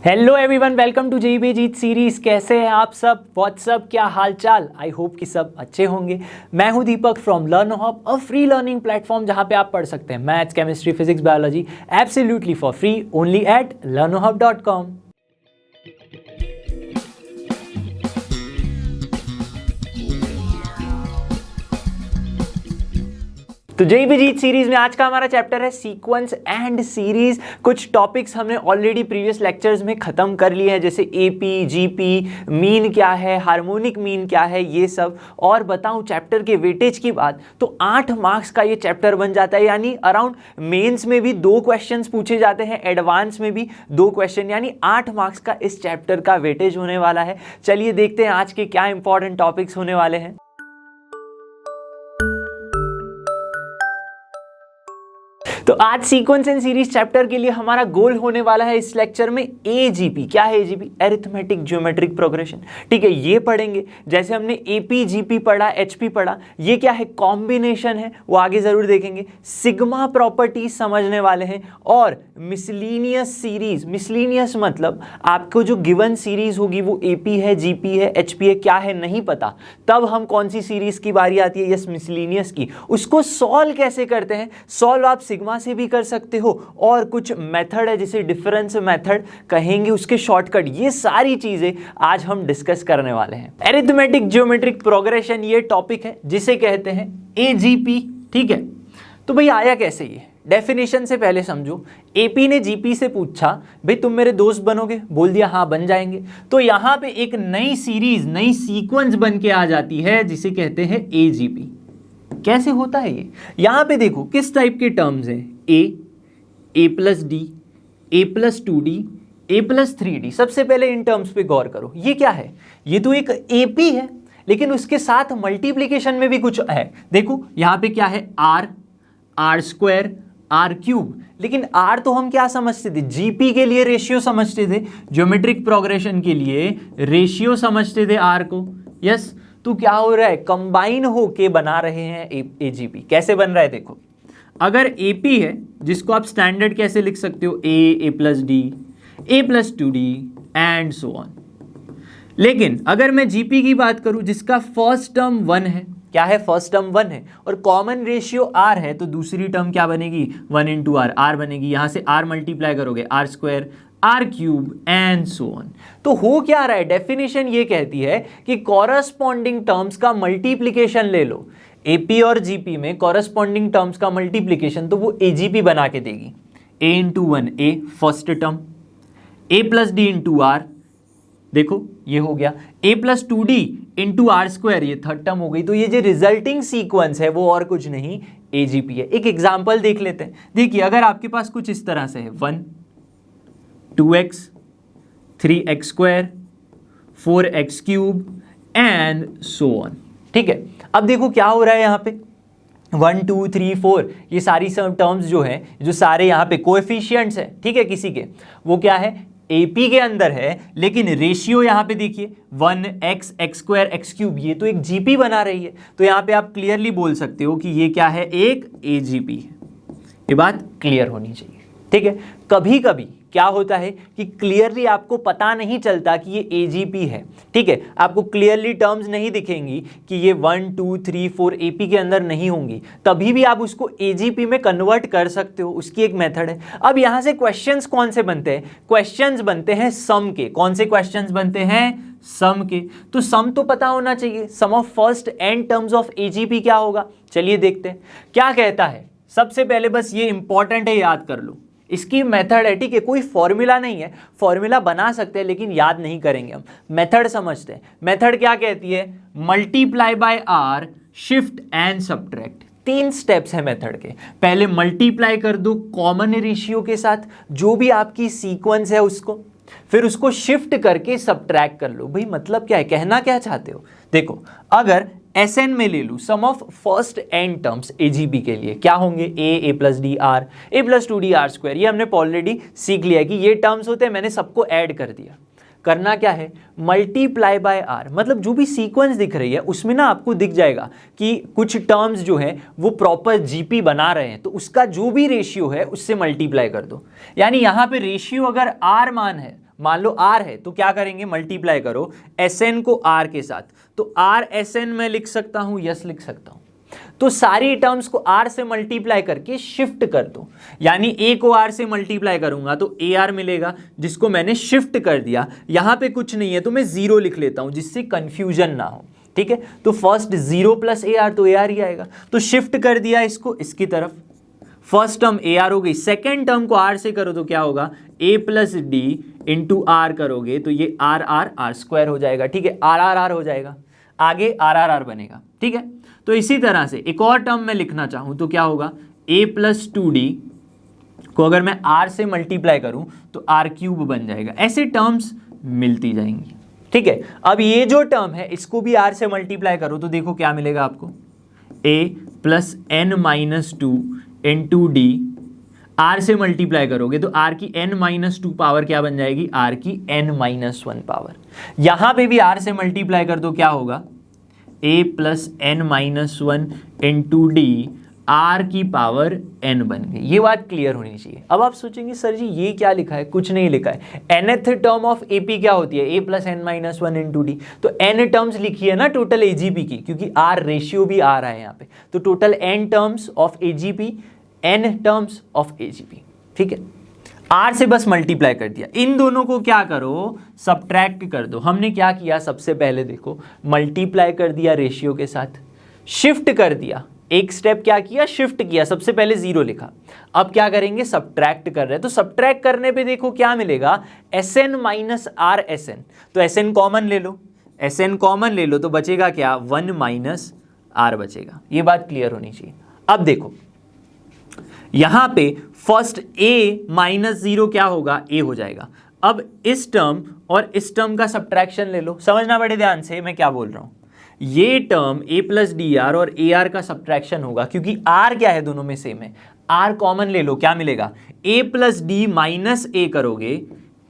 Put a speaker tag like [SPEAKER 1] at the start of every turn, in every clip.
[SPEAKER 1] Hello everyone, welcome to JEE Jeet series. कैसे हैं आप सब? व्हाट्सअप, क्या हाल चाल? आई होप कि सब अच्छे होंगे। मैं हूं Deepak from Learno Hub, a free learning platform जहां पे आप पढ़ सकते हैं maths, chemistry, physics, biology absolutely for free only at learnohub.com। तो जेईई जीत सीरीज में आज का हमारा चैप्टर है सीक्वेंस एंड सीरीज। कुछ टॉपिक्स हमने ऑलरेडी प्रीवियस लेक्चर्स में खत्म कर लिए हैं, जैसे एपी, जीपी, मीन क्या है, हार्मोनिक मीन क्या है, ये सब। और बताऊं चैप्टर के वेटेज की बात, तो 8 मार्क्स का ये चैप्टर बन जाता है। यानी अराउंड मेंस में भी 2 क्वेश्चंस पूछे जाते हैं, एडवांस में भी 2 क्वेश्चन, यानी 8 मार्क्स का इस चैप्टर का वेटेज होने वाला है। चलिए देखते हैं आज के क्या इंपॉर्टेंट टॉपिक्स होने वाले हैं। तो आज सीक्वेंस एंड सीरीज चैप्टर के लिए हमारा गोल होने वाला है इस लेक्चर में एजीपी। क्या है एजीपी? Arithmetic geometric progression. ठीक है, ये पढ़ेंगे। जैसे हमने एपी, जीपी पढ़ा, एचपी पढ़ा, ये क्या है? कॉम्बिनेशन है, वो आगे जरूर देखेंगे। सिग्मा प्रॉपर्टी समझने वाले हैं और मिसलीनियस सीरीज। मिसलीनियस मतलब आपको जो गिवन सीरीज होगी वो एपी है, जीपी है, एचपी है, क्या है नहीं पता, तब हम कौन सी सीरीज की बारी आती है? यस, मिसलीनियस की। उसको सॉल्व कैसे करते हैं? सॉल्व आप सिग्मा से भी कर सकते हो, और कुछ मेथड है जिसे डिफरेंस मेथड कहेंगे, उसके शॉर्टकट। ये सारी चीजें आज हम डिस्कस करने वाले हैं। अरिथमेटिक ज्योमेट्रिक प्रोग्रेशन ये टॉपिक है जिसे कहते हैं एजीपी। ठीक है, तो भाई आया कैसे ये? डेफिनेशन से पहले समझो। एपी ने जीपी से पूछा, भाई तुम मेरे दोस्त बनोगे? बोल दिया हाँ बन जाएंगे। तो यहां पे एक नई सीरीज, नई सीक्वेंस बन के आ जाती है जिसे कहते हैं एजीपी। कैसे होता है ये? यहां पे देखो किस टाइप के टर्म्स हैं। ए plus D, A plus 2d, A plus 3d। सबसे पहले इन टर्म्स पे गौर करो। ये क्या है? ये तो एक एपी है, लेकिन उसके साथ मल्टीप्लीकेशन में भी कुछ है। देखो यहां पे क्या है? R square, R cube. लेकिन आर तो हम क्या समझते थे? जीपी के लिए रेशियो समझते थे, ज्योमेट्रिक प्रोग्रेशन के लिए रेशियो समझते थे आर को। यस, तो क्या हो रहा है? कंबाइन होके बना रहे हैं एजीपी। कैसे बन रहा है देखो। अगर एपी है, जिसको आप स्टैंडर्ड कैसे लिख सकते हो? A plus D, A plus 2d and so on. लेकिन अगर मैं जीपी की बात करूं, जिसका फर्स्ट टर्म 1 है, क्या है? फर्स्ट टर्म 1 है, और कॉमन रेशियो आर है, तो दूसरी टर्म क्या बनेगी? 1 इंटू आर बनेगी। यहां से आर मल्टीप्लाई करोगे, R square, R cube and so on. तो हो क्या रहा है? डेफिनेशन ये कहती है कि कॉरस्पॉन्डिंग टर्म्स का मल्टीप्लिकेशन ले लो। एपी और जीपी में कॉरस्पॉन्डिंग टर्म्स का मल्टीप्लिकेशन तो वो एजीपी बना के देगी। A into 1 A first term, A plus D into R, देखो ये हो गया। A plus 2d into R square, ये थर्ड टर्म हो गई। तो ये जो रिजल्टिंग सीक्वेंस है वो और कुछ नहीं, एजीपी है। एक एग्जाम्पल देख लेते हैं। देखिए अगर आपके पास कुछ इस तरह से है, 1 2x 3x square 4x cube and so on. ठीक है, अब देखो क्या हो रहा है यहाँ पे। 1 2 3 4 ये सारी सब टर्म्स जो है, जो सारे यहाँ पे कोएफिशिएंट्स है, ठीक है, किसी के, वो क्या है? एपी के अंदर है, लेकिन रेशियो यहाँ पे देखिए 1x x square x cube, ये तो एक जीपी बना रही है। तो यहाँ पे आप क्लियरली बोल सकते हो कि ये क्या है? एक एजीपी है। ये बात क्लियर होनी चाहिए। ठीक है, कभी कभी क्या होता है कि क्लियरली आपको पता नहीं चलता कि ये एजीपी है। ठीक है, आपको क्लियरली टर्म्स नहीं दिखेंगी कि ये 1 2 3 4 एपी के अंदर नहीं होंगी, तभी भी आप उसको एजीपी में कन्वर्ट कर सकते हो। उसकी एक मेथड है। अब यहां से क्वेश्चंस कौन से बनते हैं? क्वेश्चंस बनते हैं सम के। कौन से क्वेश्चंस बनते हैं? सम के। तो सम तो पता होना चाहिए। Sum of first N terms of AGP क्या होगा? चलिए देखते हैं क्या कहता है। सबसे पहले बस ये इंपॉर्टेंट है, याद कर लो। इसकी मेथड है, ठीक है, कोई फॉर्मूला नहीं है। फॉर्मूला बना सकते हैं लेकिन याद नहीं करेंगे हम, मेथड समझते हैं। मेथड क्या कहती है? Multiply by R, shift and subtract. 3 steps है मेथड के। पहले मल्टीप्लाई कर दो कॉमन रेशियो के साथ, जो भी आपकी सीक्वेंस है उसको, फिर उसको शिफ्ट करके सब्ट्रैक्ट कर लो। भाई मतलब क्या है? कहना क्या चाहते हो? देखो अगर एसएन में ले लूँ, sum of first N terms AGP के लिए क्या होंगे? A plus D R, A plus 2d R square. ये हमने ऑलरेडी सीख लिया है कि ये टर्म्स होते हैं, मैंने सबको ऐड कर दिया। करना क्या है? मल्टीप्लाई बाय आर, मतलब जो भी सीक्वेंस दिख रही है उसमें ना आपको दिख जाएगा कि कुछ टर्म्स जो है वो प्रॉपर जीपी बना रहे हैं, तो उसका जो भी रेशियो है उससे मल्टीप्लाई कर दो। यानी यहाँ पे रेशियो अगर आर मान है, मान लो r है तो क्या करेंगे, मल्टीप्लाई करो Sn को r के साथ, तो r Sn मैं लिख सकता हूं, यस लिख सकता हूं। तो सारी टर्म्स को r से मल्टीप्लाई करके शिफ्ट कर दो, यानी a को r से मल्टीप्लाई करूंगा तो ar मिलेगा, जिसको मैंने शिफ्ट कर दिया। यहां पे कुछ नहीं है तो मैं 0 लिख लेता हूं जिससे कंफ्यूजन ना हो, ठीक है। तो फर्स्ट 0 प्लस AR तो AR ही आएगा, तो शिफ्ट कर दिया इसको इसकी तरफ, फर्स्ट टर्म AR हो गई। सेकेंड टर्म को R से करो तो क्या होगा, A plus D into R करोगे तो ये आर आर आर स्क्वायर हो जाएगा, ठीक है, आर आर आर हो जाएगा, आगे आर आर आर बनेगा, ठीक है। तो इसी तरह से एक और टर्म मैं लिखना चाहूं तो क्या होगा, A प्लस 2D को अगर मैं R से मल्टीप्लाई करूं तो R क्यूब बन जाएगा। ऐसे टर्म्स मिलती जाएंगी, ठीक है। अब ये जो टर्म है इसको भी R से मल्टीप्लाई करो तो देखो क्या मिलेगा आपको, A plus n minus 2 into D, R से मल्टीप्लाई करोगे तो R की n माइनस 2 पावर क्या बन जाएगी, R की n माइनस 1 पावर। यहां पे भी R से मल्टीप्लाई कर दो क्या होगा, A plus n minus 1 into D, R की पावर n बन गई। ये बात क्लियर होनी चाहिए। अब आप सोचेंगे सर जी ये क्या लिखा है, कुछ नहीं लिखा है। nth टर्म ऑफ AP क्या होती है, A plus n minus 1 into D, तो n टर्म्स लिखी है ना टोटल AGP की, क्योंकि R रेशियो भी आ रहा है यहाँ पे, तो total n terms of AGP, n terms of AGP, ठीक है। R से बस मल्टीप्लाई कर दिया, इन दोनों को क्या करो, सब्ट्रैक्ट कर दो। हमने क्या किया, सबसे पहले देखो मल्टीप्लाई कर दिया रेशियो के साथ, शिफ्ट कर दिया, एक स्टेप क्या किया, शिफ्ट किया, सबसे पहले 0 लिखा। अब क्या करेंगे, सब्ट्रैक्ट कर रहे हैं, तो सब्ट्रैक्ट करने पे देखो क्या मिलेगा, Sn माइनस आर Sn, तो Sn कॉमन ले लो, Sn कॉमन ले लो तो बचेगा क्या, 1 माइनस आर बचेगा। ये बात क्लियर होनी चाहिए। अब देखो यहां पे फर्स्ट A माइनस 0 क्या होगा, A हो जाएगा। अब इस टर्म और इस टर्म का सब्ट्रैक्शन ले लो, समझना बड़े ध्यान से मैं क्या बोल रहा हूं। ये term A plus D are और ए आर का सब्ट्रैक्शन होगा, क्योंकि R क्या है, दोनों में सेम है। R कॉमन ले लो, क्या मिलेगा, A प्लस डी माइनस ए करोगे,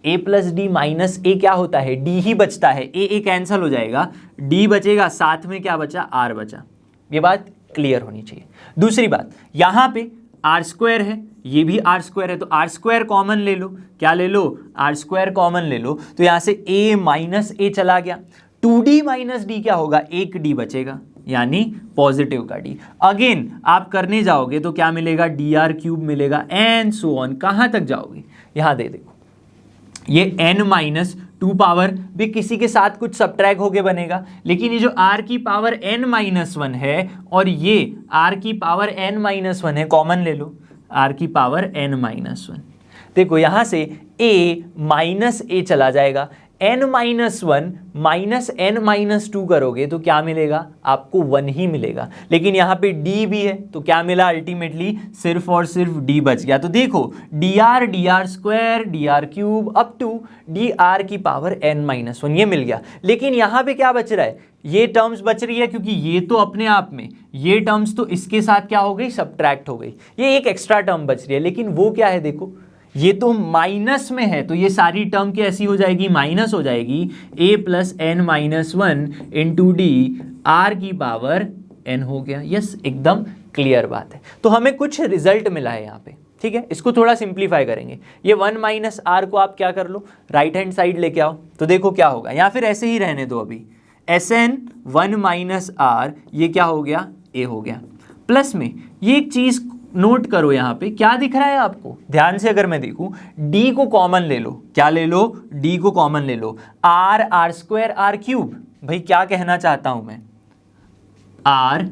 [SPEAKER 1] A प्लस डी माइनस ए क्या होता है, D ही बचता है, A कैंसल हो जाएगा, D बचेगा, साथ में क्या बचा, R बचा। ये बात क्लियर होनी चाहिए। दूसरी बात, यहां पे आर स्क्वायर है, ये भी आर स्क्वायर है, तो आर स्क्वायर कॉमन ले लो, क्या ले लो, आर स्क्वायर कॉमन ले लो, तो यहां से A माइनस ए चला गया, 2D माइनस डी क्या होगा, एक D बचेगा, यानी पॉजिटिव का D। अगेन आप करने जाओगे तो क्या मिलेगा, dr क्यूब मिलेगा, एंड सो ऑन। कहां तक जाओगे, यहां दे देखो, ये n माइनस 2 पावर भी किसी के साथ कुछ सब्ट्रैक्ट होके बनेगा, लेकिन ये जो r की पावर n माइनस 1 है और ये r की पावर n माइनस 1 है, कॉमन ले लो, r की पावर n माइनस 1। देखो यहां से a माइनस ए चला जाएगा, n minus 1 minus n minus 2 करोगे तो क्या मिलेगा, आपको 1 ही मिलेगा, लेकिन यहाँ पे d भी है तो क्या मिला, अल्टीमेटली सिर्फ और सिर्फ d बच गया। तो देखो dr square dr cube up to dr की पावर n माइनस 1 ये मिल गया। लेकिन यहाँ पे क्या बच रहा है, ये टर्म्स बच रही है, क्योंकि ये तो अपने आप में ये टर्म्स तो इसके साथ क्या हो गई, सब्ट्रैक्ट हो गई, ये एक एक्स्ट्रा टर्म बच रही है, लेकिन वो क्या है, देखो ये तो माइनस में है, तो ये सारी टर्म कैसी हो जाएगी, माइनस हो जाएगी, a plus n minus 1 into D, R की पावर n हो गया। यस, एकदम क्लियर बात है। तो हमें कुछ रिजल्ट मिला है यहाँ पे, ठीक है। इसको थोड़ा सिंप्लीफाई करेंगे, ये 1 माइनस आर को आप क्या कर लो, राइट हैंड साइड लेके आओ, तो देखो क्या होगा, या फिर ऐसे ही रहने दो अभी, Sn 1 माइनस आर, ये क्या हो गया, a हो गया। प्लस में ये एक चीज नोट करो, यहाँ पे क्या दिख रहा है आपको, ध्यान से अगर मैं देखूं, d को कॉमन ले लो, क्या ले लो, d को कॉमन ले लो, r R square R cube, भाई क्या कहना चाहता हूं मैं, r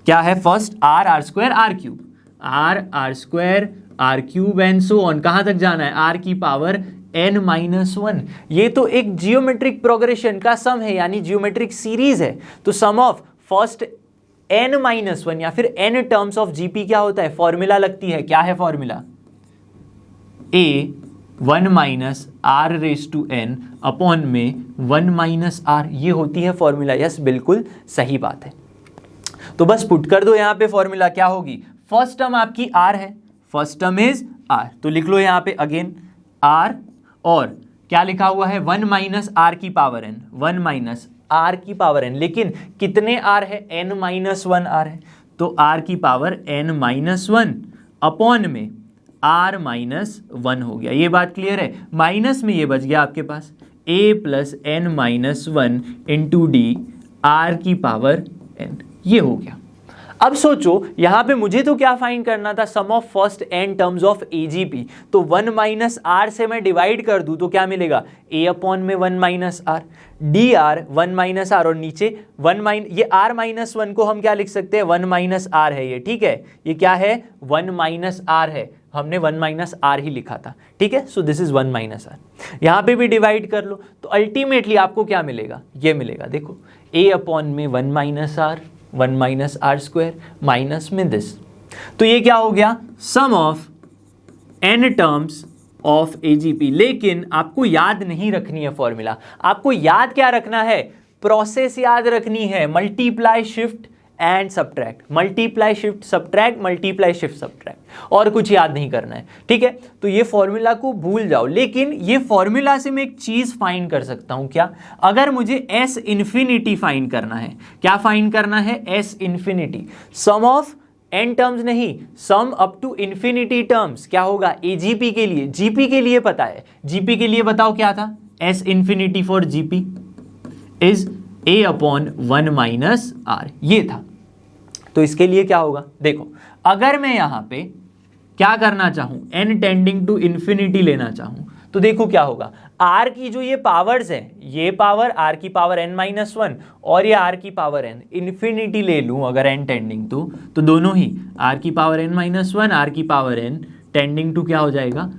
[SPEAKER 1] क्या है, first r R square R cube, r R square R cube and so on, कहां तक जाना है, r की पावर n माइनस 1। ये तो एक जियोमेट्रिक प्रोग्रेशन का सम है, यानी जियोमेट्रिक सीरीज है, तो sum of first n minus 1 या फिर n टर्म्स ऑफ जीपी क्या होता है, फॉर्मूला लगती है, क्या है formula, a 1 minus R raise to n upon में 1 माइनस आर, ये होती है फॉर्मूला। यस, बिल्कुल सही बात है। तो बस पुट कर दो यहाँ पे फॉर्मूला, क्या होगी, फर्स्ट टर्म आपकी r है, फर्स्ट टर्म इज r, तो लिख लो यहाँ पे अगेन r, और क्या लिखा हुआ है, 1 माइनस आर की पावर n, 1 माइनस आर की पावर n, लेकिन कितने r है, n माइनस 1 r है, तो r की पावर n माइनस 1 अपॉन में आर माइनस 1 हो गया। ये बात क्लियर है। माइनस में ये बच गया आपके पास a plus N minus 1 into D R की पावर n, ये हो गया। अब सोचो यहां पे मुझे तो क्या फाइंड करना था, sum of first n terms of AGP. तो 1 माइनस आर से मैं डिवाइड कर दूं तो क्या मिलेगा, a अपॉन में 1 minus R D R 1 minus R, और नीचे ये r माइनस 1 को हम क्या लिख सकते हैं, 1 माइनस आर है ये, ठीक है। ये क्या है, 1 माइनस आर है, हमने 1 माइनस आर ही लिखा था, ठीक है। So this is 1 minus R. यहां पे भी डिवाइड कर लो तो अल्टीमेटली आपको क्या मिलेगा, ये मिलेगा, देखो a अपॉन में 1 minus R 1 minus R square minus में दिस। तो ये क्या हो गया, sum of n terms of AGP. लेकिन आपको याद नहीं रखनी है फॉर्मूला, आपको याद क्या रखना है, प्रोसेस याद रखनी है, multiply shift and subtract, multiply shift subtract, multiply shift subtract, और कुछ याद नहीं करना है, ठीक है। तो ये फॉर्मूला को भूल जाओ। लेकिन ये फॉर्मूला से मैं एक चीज फाइंड कर सकता हूं, क्या, अगर मुझे s इंफिनिटी फाइंड करना है, क्या फाइंड करना है, s infinity, sum of n terms नहीं, sum up to infinity terms, क्या होगा, एजीपी के लिए, जीपी के लिए पता है, जीपी के लिए बताओ क्या था, s infinity for GP is a upon 1 minus R, ये था। तो इसके लिए क्या होगा, देखो अगर मैं यहां पे क्या करना चाहूं, n टेंडिंग टू इंफिनिटी लेना चाहूं, तो देखो क्या होगा, r की जो ये पावर्स है, ये पावर r की पावर n माइनस 1 और ये r की पावर n, इंफिनिटी ले लूं अगर n टेंडिंग टू, तो दोनों ही r की पावर n माइनस 1 r की पावर n टेंडिंग टू क्या हो जाएगा,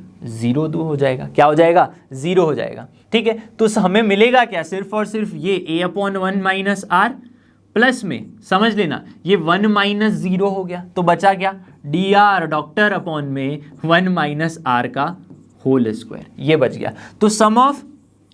[SPEAKER 1] 0 2 हो जाएगा, क्या हो जाएगा, 0 हो जाएगा, ठीक है। तो हमें मिलेगा क्या, सिर्फ और सिर्फ ये a upon 1 minus R, plus में समझ लेना ये 1 माइनस 0 हो गया, तो बचा क्या, डी आर डॉक्टर अपॉन में 1 माइनस आर का होल स्क्वायर, ये बच गया। तो sum of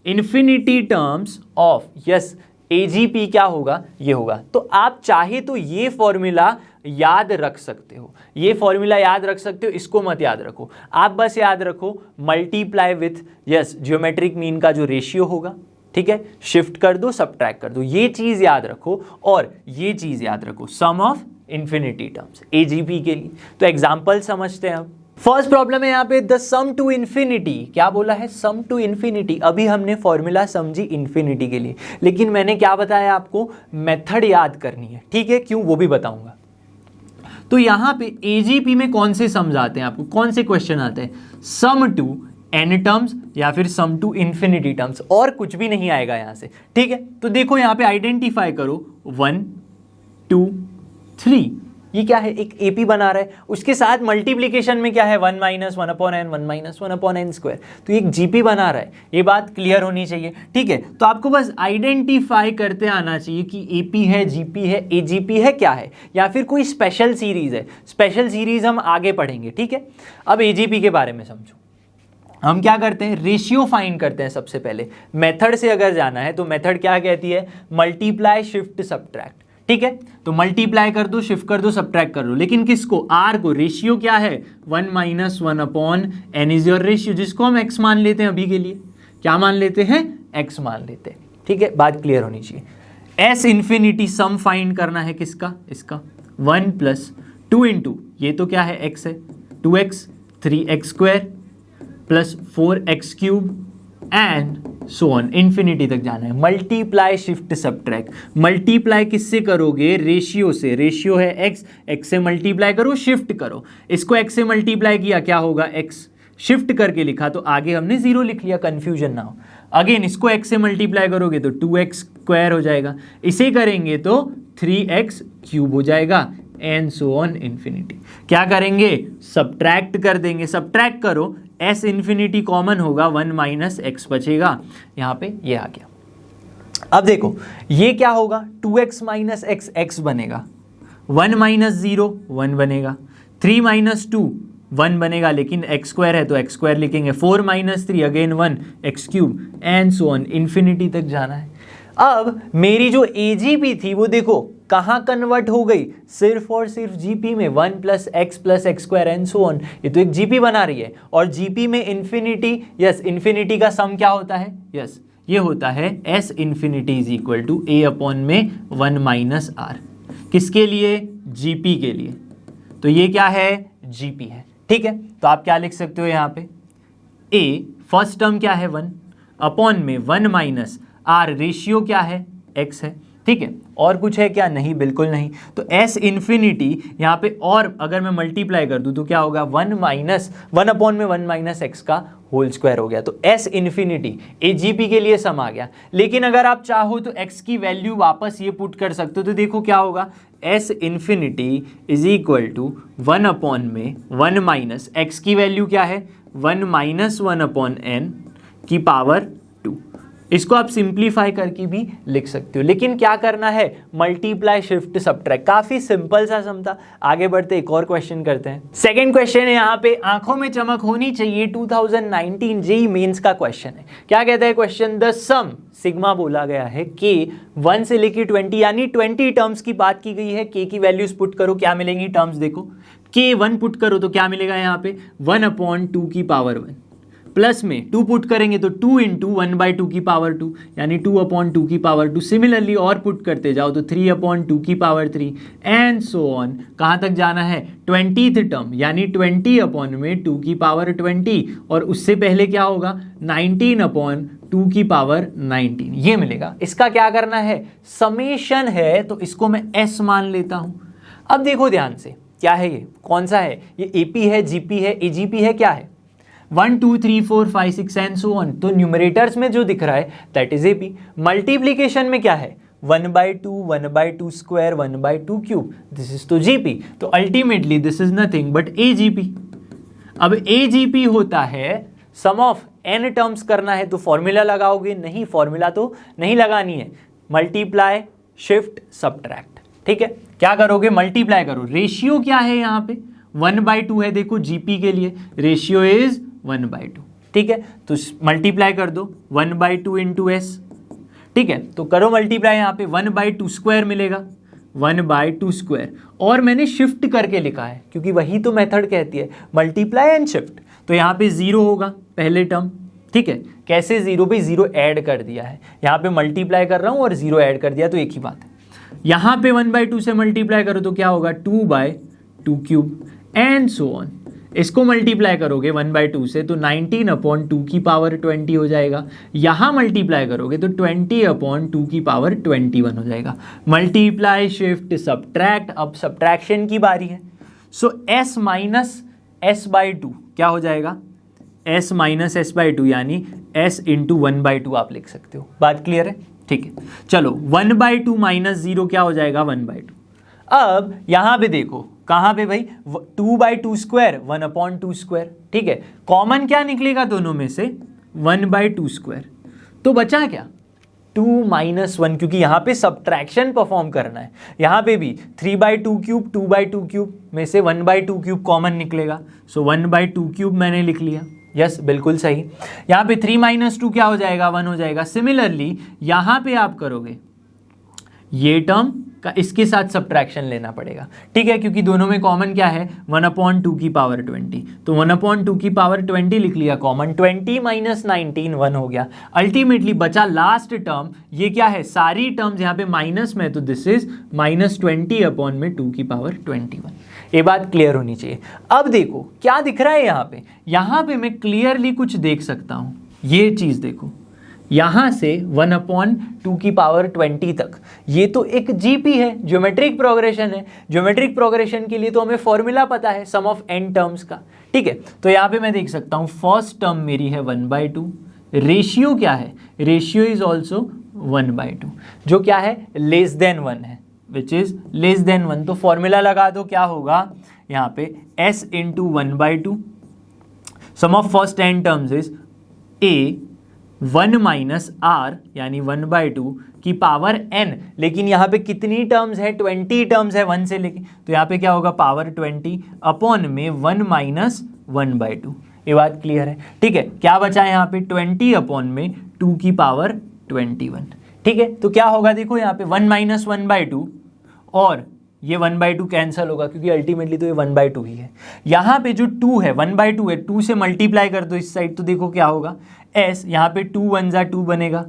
[SPEAKER 1] infinity terms of yes AGP क्या होगा, ये होगा। तो आप चाहे तो ये फॉर्मूला याद रख सकते हो, ये फॉर्मूला याद रख सकते हो, इसको मत याद रखो, आप बस याद रखो multiply with yes geometric mean का जो रेशियो होगा, ठीक है, शिफ्ट कर दो सब्ट्रैक्ट कर दो, ये चीज याद रखो, और ये चीज याद रखो, sum of infinity terms AGP के लिए। तो एग्जांपल समझते हैं अब। फर्स्ट प्रॉब्लम है यहाँ पे, द सम टू इंफिनिटी, क्या बोला है, सम टू इंफिनिटी। अभी हमने फॉर्मूला समझी इंफिनिटी के लिए, लेकिन मैंने क्या बताया आपको, मेथड याद करनी है, ठीक है, क्यों वो भी बताऊंगा। तो यहाँ पे एजीपी में कौन से सम्स आते हैं, आपको कौन से क्वेश्चन आते हैं, सम टू n टर्म्स या फिर सम टू इंफिनिटी टर्म्स, और कुछ भी नहीं आएगा यहाँ से, ठीक है। तो देखो यहाँ पे आइडेंटिफाई करो 1 2 3, ये क्या है, एक एपी बना रहा है, उसके साथ मल्टीप्लीकेशन में क्या है, 1 minus 1 upon N 1 minus 1 upon N square, तो एक जीपी बना रहा है, ये बात क्लियर होनी चाहिए, ठीक है। तो आपको बस आइडेंटिफाई करते आना चाहिए कि एपी है, जीपी है, एजीपी है, क्या है, या फिर कोई स्पेशल सीरीज है। स्पेशल सीरीज हम आगे पढ़ेंगे, ठीक है। अब एजीपी के बारे में समझो, हम क्या करते हैं, रेशियो फाइंड करते हैं सबसे पहले। मेथड से अगर जाना है तो मेथड क्या कहती है, मल्टीप्लाई शिफ्ट सब्ट्रैक्ट, ठीक है। तो मल्टीप्लाई कर दो, शिफ्ट कर दो, सब्ट्रैक्ट कर दो, लेकिन किसको, आर को। रेशियो क्या है, 1 minus 1 upon N is your ratio, जिसको हम एक्स मान लेते हैं अभी के लिए, क्या मान लेते हैं, एक्स मान लेते हैं, ठीक है, बात क्लियर होनी चाहिए। एस इंफिनिटी सम फाइंड करना है किसका, इसका 1 प्लस 2 इंटू, ये तो क्या है, एक्स है, 2x 3x square plus 4x cube and so on, infinity तक जाना है। मल्टीप्लाई शिफ्ट सब्ट्रैक्ट, मल्टीप्लाई किससे करोगे, रेशियो से, रेशियो है x, x से मल्टीप्लाई करो, शिफ्ट करो, इसको x से मल्टीप्लाई किया क्या होगा, x, शिफ्ट करके लिखा तो आगे हमने 0 लिख लिया, कंफ्यूजन ना हो। अगेन इसको x से मल्टीप्लाई करोगे तो 2x स्क्वायर हो जाएगा, इसे करेंगे तो 3x क्यूब हो जाएगा एंड सो ऑन इंफिनिटी। क्या करेंगे, सब्ट्रैक्ट कर देंगे, सब्ट्रैक्ट करो, s इंफिनिटी कॉमन होगा, 1 माइनस एक्स बचेगा, यहाँ पे ये आ गया। अब देखो ये क्या होगा, 2x माइनस एक्स, एक्स बनेगा, 1 माइनस 0 1 बनेगा, 3 माइनस 2 1 बनेगा, लेकिन एक्स स्क्वायर है तो एक्स स्क्वायर लिखेंगे, 4 minus 3 again 1 x cube and so on, infinity तक जाना है। अब मेरी जो एजीपी थी वो देखो कहाँ कन्वर्ट हो गई, सिर्फ और सिर्फ जीपी में, 1 plus x square and so on, ये तो एक जीपी बना रही है। और जीपी में इंफिनिटी, यस इंफिनिटी का सम क्या होता है, यस ये होता है S infinity is equal to A upon में 1 माइनस आर, किसके लिए, जीपी के लिए। तो ये क्या है, जीपी है, ठीक है, तो आप क्या लिख सकते हो यहाँ पे, ए फर्स्ट टर्म क्या है 1 अपॉन में 1 माइनस आर, रेशियो क्या है x है, ठीक है, और कुछ है क्या, नहीं, बिल्कुल नहीं। तो s इन्फिनिटी यहाँ पे, और अगर मैं मल्टीप्लाई कर दूँ तो क्या होगा, 1 अपॉन में 1 माइनस एक्स का होल स्क्वायर हो गया। तो s इन्फिनिटी AGP के लिए सम आ गया। लेकिन अगर आप चाहो तो x की वैल्यू वापस ये पुट कर सकते हो, तो देखो क्या होगा, s infinity is equal to 1 upon में 1 माइनस x की वैल्यू क्या है, 1 माइनस 1 अपॉन n की पावर 2। इसको आप सिंप्लीफाई करके भी लिख सकते हो, लेकिन क्या करना है, मल्टीप्लाई शिफ्ट सब्ट्रैक्ट। काफी सिंपल सा सम था। आगे बढ़ते एक और क्वेश्चन करते हैं। सेकंड क्वेश्चन है यहाँ पे, आंखों में चमक होनी चाहिए, 2019 जेईई मेंस का क्वेश्चन है। क्या कहता है क्वेश्चन, द सम सिग्मा बोला गया है के 1 से लेके 20 यानी 20 टर्म्स की बात की गई है। के की वैल्यूज पुट करो, क्या मिलेंगी टर्म्स, देखो के 1 पुट करो तो क्या मिलेगा यहाँ पे, 1 अपॉन 2 की पावर 1, प्लस में 2 पुट करेंगे तो 2 इंटू 1/2 की पावर 2 यानी 2 अपॉन 2 की पावर 2। सिमिलरली और पुट करते जाओ तो 3 अपॉन 2 की पावर 3 एंड सो ऑन। कहाँ तक जाना है, 20th टर्म यानी 20 अपॉन में 2 की पावर 20, और उससे पहले क्या होगा, 19 अपॉन 2 की पावर 19, ये मिलेगा। इसका क्या करना है, समेशन है, तो इसको मैं s मान लेता हूं। अब देखो ध्यान से, क्या है ये, कौन सा है ये, AP है, GP है, AGP है, क्या है, 1 2 3 4 5 6 एंड सो ऑन। तो न्यूमरेटर्स में जो दिख रहा है दैट इज AP। मल्टीप्लीकेशन में क्या है, 1/2 1/2 स्क्वायर 1/2 क्यूब, दिस इज तो GP। तो ultimately this is nothing but AGP। अब AGP होता है सम ऑफ n टर्म्स करना है, तो फॉर्मूला लगाओगे, नहीं फॉर्मूला तो नहीं लगानी है, मल्टीप्लाई शिफ्ट सब्ट्रैक्ट। ठीक है, क्या करोगे, मल्टीप्लाई करो। रेशियो क्या है यहाँ पे, 1/2 है, देखो GP के लिए रेशियो इज 1/2। ठीक है, तो मल्टीप्लाई कर दो 1/2 इंटू s। ठीक है, तो करो मल्टीप्लाई, यहाँ पे 1/2 स्क्वायर मिलेगा, 1/2 स्क्वायर, और मैंने शिफ्ट करके लिखा है क्योंकि वही तो मेथड कहती है मल्टीप्लाई एंड शिफ्ट। तो यहाँ पे 0 होगा पहले टर्म। ठीक है, कैसे 0 पे 0 ऐड कर दिया है, यहाँ पे मल्टीप्लाई कर रहा हूँ और 0 ऐड कर दिया, तो एक ही बात है। यहाँ पे 1/2 से मल्टीप्लाई करो तो क्या होगा, 2/2 क्यूब एंड सो ऑन। इसको मल्टीप्लाई करोगे 1/2 से तो 19 अपॉन 2 की पावर 20 हो जाएगा। यहाँ मल्टीप्लाई करोगे तो 20 अपॉन 2 की पावर 21 हो जाएगा। मल्टीप्लाई शिफ्ट सब्ट्रैक्ट, अब सब्ट्रैक्शन की बारी है। सो s माइनस s/2 क्या हो जाएगा, s माइनस s/2 यानी s इंटू 1/2 आप लिख सकते हो। बात क्लियर है, ठीक है। चलो 1/2 माइनस 0 क्या हो जाएगा, 1/2। अब यहां पे देखो, कहां पे भाई, 2/2 स्क्वायर 1/2 स्क्वायर। ठीक है, कॉमन क्या निकलेगा दोनों में से, 1/2 स्क्वायर। तो बचा क्या, 2 माइनस 1, क्योंकि यहां पे सब्ट्रैक्शन परफॉर्म करना है। यहां पे भी 3/2 क्यूब 2/2 क्यूब में से 1/2 क्यूब कॉमन निकलेगा। सो 1/2 क्यूब मैंने लिख लिया, यस बिल्कुल सही। यहाँ पे 3 माइनस 2 क्या हो जाएगा, 1 हो जाएगा। सिमिलरली यहाँ पे आप करोगे ये टर्म का इसके साथ सब्ट्रैक्शन लेना पड़ेगा। ठीक है, क्योंकि दोनों में कॉमन क्या है, 1/2 की पावर 20, तो 1/2 की पावर 20 लिख लिया कॉमन। 20 माइनस 19 1 हो गया। अल्टीमेटली बचा लास्ट टर्म, ये क्या है, सारी टर्म्स यहाँ पे माइनस में, तो दिस इज -20 अपॉन में 2 की पावर 21। ये बात क्लियर होनी चाहिए। अब देखो क्या दिख रहा है यहाँ पे मैं क्लियरली कुछ देख सकता हूँ। ये चीज़ देखो, यहाँ से 1/2 की पावर 20 तक, ये तो एक GP है, ज्योमेट्रिक प्रोग्रेशन है। ज्योमेट्रिक प्रोग्रेशन के लिए तो हमें फॉर्मूला पता है सम ऑफ n टर्म्स का। ठीक है, तो यहाँ पे मैं देख सकता हूँ फर्स्ट टर्म मेरी है 1/2, रेशियो क्या है, रेशियो इज ऑल्सो 1/2, जो क्या है लेस देन 1 है, विच इज लेस देन 1। तो फॉर्मूला लगा दो, क्या होगा यहाँ पे, s into 1/2, sum of first n terms is a 1 minus r यानी 1/2 की पावर n। लेकिन यहाँ पे कितनी टर्म्स है, 20 टर्म्स है 1 से लेके, तो यहाँ पे क्या होगा, पावर 20 अपॉन में 1 माइनस 1/2। ये बात क्लियर है, ठीक है। क्या बचा है यहाँ पे, 20 अपॉन में 2 की पावर 21। ठीक है, तो क्या होगा, देखो यहाँ पे 1 माइनस 1/2 और ये 1/2 कैंसिल होगा, क्योंकि अल्टीमेटली तो ये 1/2 ही है। यहाँ पे जो 2 है 1/2 है, 2 से मल्टीप्लाई कर दो इस साइड, तो देखो क्या होगा, s यहाँ पे 2 1 जा 2 बनेगा,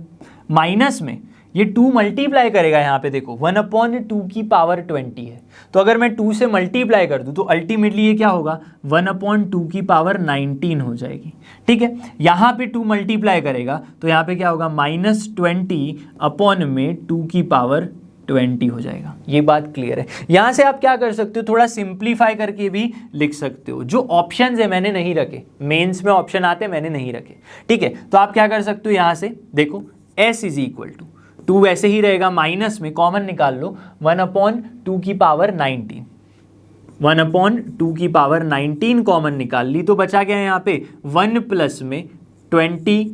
[SPEAKER 1] माइनस में ये 2 मल्टीप्लाई करेगा यहाँ पे, देखो 1/2 की पावर 20 है, तो अगर मैं 2 से मल्टीप्लाई कर दूँ तो अल्टीमेटली ये क्या होगा, 1/2 की पावर 19 हो जाएगी। ठीक है, यहाँ पे 2 मल्टीप्लाई करेगा तो यहाँ पे क्या होगा, -20/2 की पावर 20 हो जाएगा। ये बात क्लियर है। यहां से आप क्या कर सकते हो, थोड़ा सिंप्लीफाई करके भी लिख सकते हो। जो ऑप्शंस है मैंने नहीं रखे, मेंस में ऑप्शन आते हैं मैंने नहीं रखे। ठीक है, तो आप क्या कर सकते हो, यहां से देखो s इज इक्वल टू 2 वैसे ही रहेगा, माइनस में कॉमन निकाल लो, 1/2 की पावर 19, 1/2 की पावर 19 कॉमन निकाल ली तो बचा गया यहाँ पे 1 प्लस में 20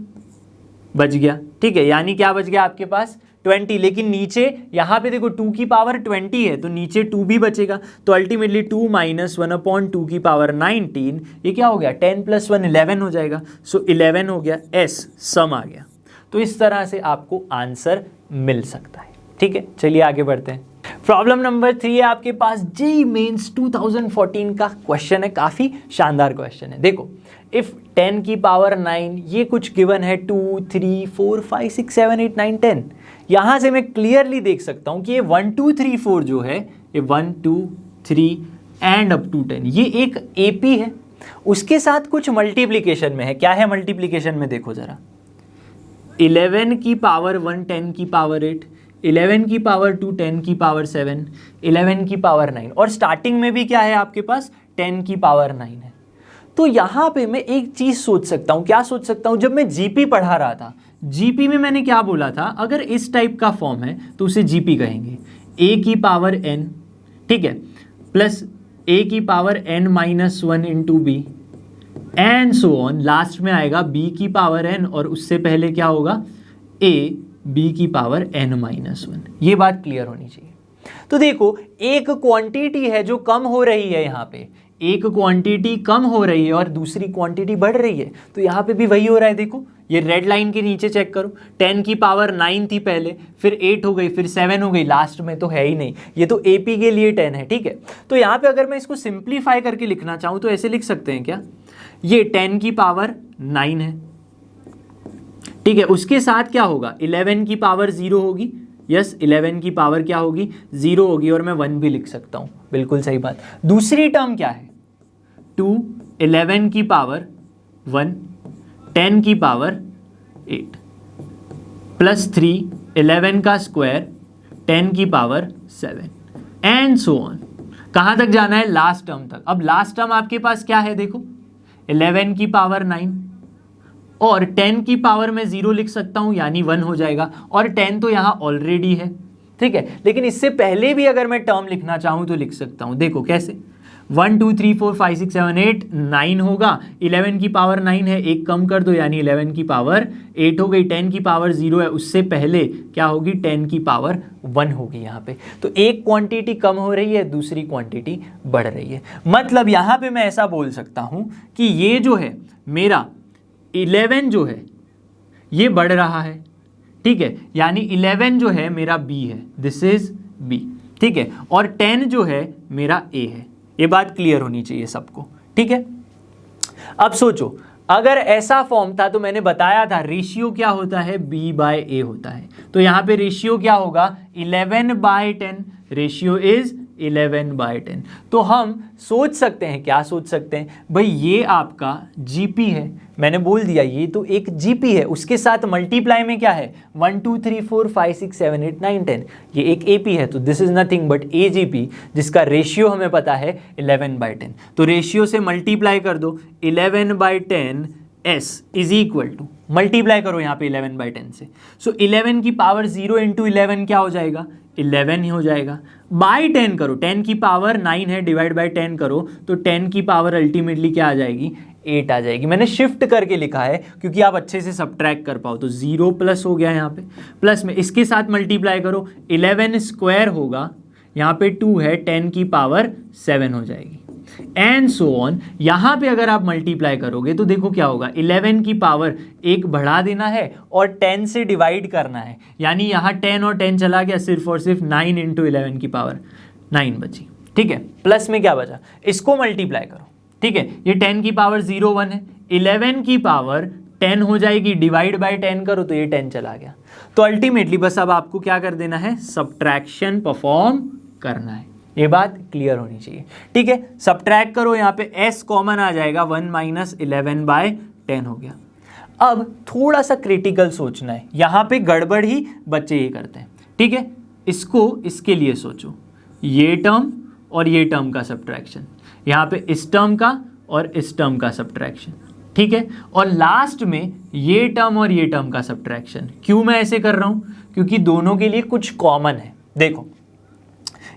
[SPEAKER 1] बच गया। ठीक है, यानी क्या बच गया आपके पास 20, लेकिन नीचे यहाँ पे देखो 2 की पावर 20 है तो नीचे 2 भी बचेगा, तो अल्टीमेटली 2 माइनस 1/2 की पावर 19, ये क्या हो गया, 10 + 1 11 हो जाएगा। सो 11 हो गया, एस सम आ गया। तो इस तरह से आपको आंसर मिल सकता है। ठीक है, चलिए आगे बढ़ते हैं। प्रॉब्लम नंबर 3 है आपके पास, जेईई मेंस 2014 का क्वेश्चन है, काफी शानदार क्वेश्चन है। देखो, इफ 10 की पावर 9, ये कुछ गिवन है 2 3 4 5 6 7 8 9 10, यहां से मैं क्लियरली देख सकता हूं कि ये 1 2 3 4 जो है, ये 1 2 3 एंड अप टू 10, ये एक एपी है, उसके साथ कुछ मल्टीप्लीकेशन में है। क्या है मल्टीप्लीकेशन में, देखो जरा, 11 की पावर 1 10 की पावर 8, 11 की पावर 2 10 की पावर 7, 11 की पावर 9, और स्टार्टिंग में भी क्या है आपके पास 10 की पावर 9 है। तो यहाँ पे मैं एक चीज़ सोच सकता हूँ, क्या सोच सकता हूँ, जब मैं जीपी पढ़ा रहा था, जीपी में मैंने क्या बोला था, अगर इस टाइप का फॉर्म है तो उसे जीपी कहेंगे, a की पावर n, ठीक है, प्लस a की power n minus 1 into B and so on, last में आएगा b की पावर n और उससे पहले क्या होगा a b की पावर n माइनस 1। ये बात क्लियर होनी चाहिए। तो देखो, एक क्वांटिटी है जो कम हो रही है, यहाँ पे एक क्वांटिटी कम हो रही है और दूसरी क्वांटिटी बढ़ रही है, तो यहाँ पे भी वही हो रहा है। देखो, ये रेड लाइन के नीचे चेक करो, 10 की पावर 9 थी पहले, फिर 8 हो गई, फिर 7 हो गई, लास्ट में तो है ही नहीं, ये तो एपी के लिए 10 है। ठीक है, तो यहाँ पे अगर मैं इसको सिंप्लीफाई करके लिखना चाहूँ तो ऐसे लिख सकते हैं क्या, ये 10 की पावर 9 है, ठीक है, उसके साथ क्या होगा, 11 की पावर 0 होगी, यस 11 की पावर क्या होगी 0 होगी, और मैं 1 भी लिख सकता हूँ, बिल्कुल सही बात। दूसरी टर्म क्या है, 2 11 की पावर 1 10 की पावर 8 प्लस 3 11 का स्क्वायर 10 की पावर 7 एंड सो ऑन। कहाँ तक जाना है, लास्ट टर्म तक। अब लास्ट टर्म आपके पास क्या है, देखो 11 की पावर 9 और 10 की पावर में 0 लिख सकता हूं, यानी 1 हो जाएगा, और 10 तो यहां ऑलरेडी है। ठीक है, लेकिन इससे पहले भी अगर मैं टर्म लिखना चाहूं तो लिख सकता हूं। देखो कैसे, 1 2 3 4 5 6 7 8 9 होगा, 11 की पावर 9 है, एक कम कर दो यानी 11 की पावर 8 हो गई, 10 की पावर 0 है, उससे पहले क्या होगी 10 की पावर 1 होगी यहाँ पे। तो एक क्वांटिटी कम हो रही है, दूसरी क्वांटिटी बढ़ रही है। मतलब यहाँ पे मैं ऐसा बोल सकता हूँ कि ये जो है मेरा 11 जो है ये बढ़ रहा है, ठीक है, यानी 11 जो है मेरा B है, दिस इज B, ठीक है, और 10 जो है मेरा A है। ये बात क्लियर होनी चाहिए सबको, ठीक है। अब सोचो, अगर ऐसा फॉर्म था तो मैंने बताया था रेशियो क्या होता है, B/A होता है, तो यहाँ पे रेशियो क्या होगा 11/10, रेशियो इज 11/10। तो हम सोच सकते हैं, क्या सोच सकते हैं भाई, ये आपका जीपी है, मैंने बोल दिया ये तो एक जीपी है, उसके साथ मल्टीप्लाई में क्या है 1 2 3 4 5 6 7 8 9 10, ये एक एपी है, तो this is nothing but AGP, जिसका रेशियो हमें पता है 11/10। तो रेशियो से मल्टीप्लाई कर दो, 11/10 s is equal to, multiply करो यहाँ पे 11/10 से, सो 11 की पावर 0 इंटू 11 क्या हो जाएगा 11 ही हो जाएगा, बाई 10 करो, 10 की पावर 9 है, डिवाइड बाई 10 करो तो 10 की पावर अल्टीमेटली क्या आ जाएगी 8 आ जाएगी। मैंने शिफ्ट करके लिखा है क्योंकि आप अच्छे से सबट्रैक्ट कर पाओ, तो 0 प्लस हो गया यहाँ पे, प्लस में इसके साथ मल्टीप्लाई करो, 11 स्क्वायर होगा, यहाँ पे 2 है, 10 की पावर 7 हो जाएगी एंड सो ऑन। यहाँ पे अगर आप मल्टीप्लाई करोगे तो देखो क्या होगा, 11 की पावर 1 बढ़ा देना है और 10 से डिवाइड करना है, यानी यहाँ 10 और 10 चला गया, सिर्फ और सिर्फ 9 इंटू 11 की पावर 9 बची, ठीक है, प्लस में क्या बचा, इसको मल्टीप्लाई करो, ठीक है, ये 10 की पावर 0 1 है, 11 की पावर 10 हो जाएगी, डिवाइड बाय 10 करो तो ये 10 चला गया। तो अल्टीमेटली बस अब आपको क्या कर देना है, सब्ट्रैक्शन परफॉर्म करना है। ये बात क्लियर होनी चाहिए, ठीक है। सब्ट्रैक्ट करो, यहाँ पे s कॉमन आ जाएगा, 1 माइनस 11 बाय 10 हो गया। अब थोड़ा सा क्रिटिकल सोचना है, यहाँ पे गड़बड़ ही बच्चे ये करते हैं, ठीक है। इसको इसके लिए सोचो, ये टर्म और ये टर्म का सब्ट्रैक्शन, यहाँ पे इस टर्म का और इस टर्म का सब्ट्रैक्शन, ठीक है। और लास्ट में ये टर्म और ये टर्म का सब्ट्रैक्शन। क्यों मैं ऐसे कर रहा हूँ, क्योंकि दोनों के लिए कुछ कॉमन है। देखो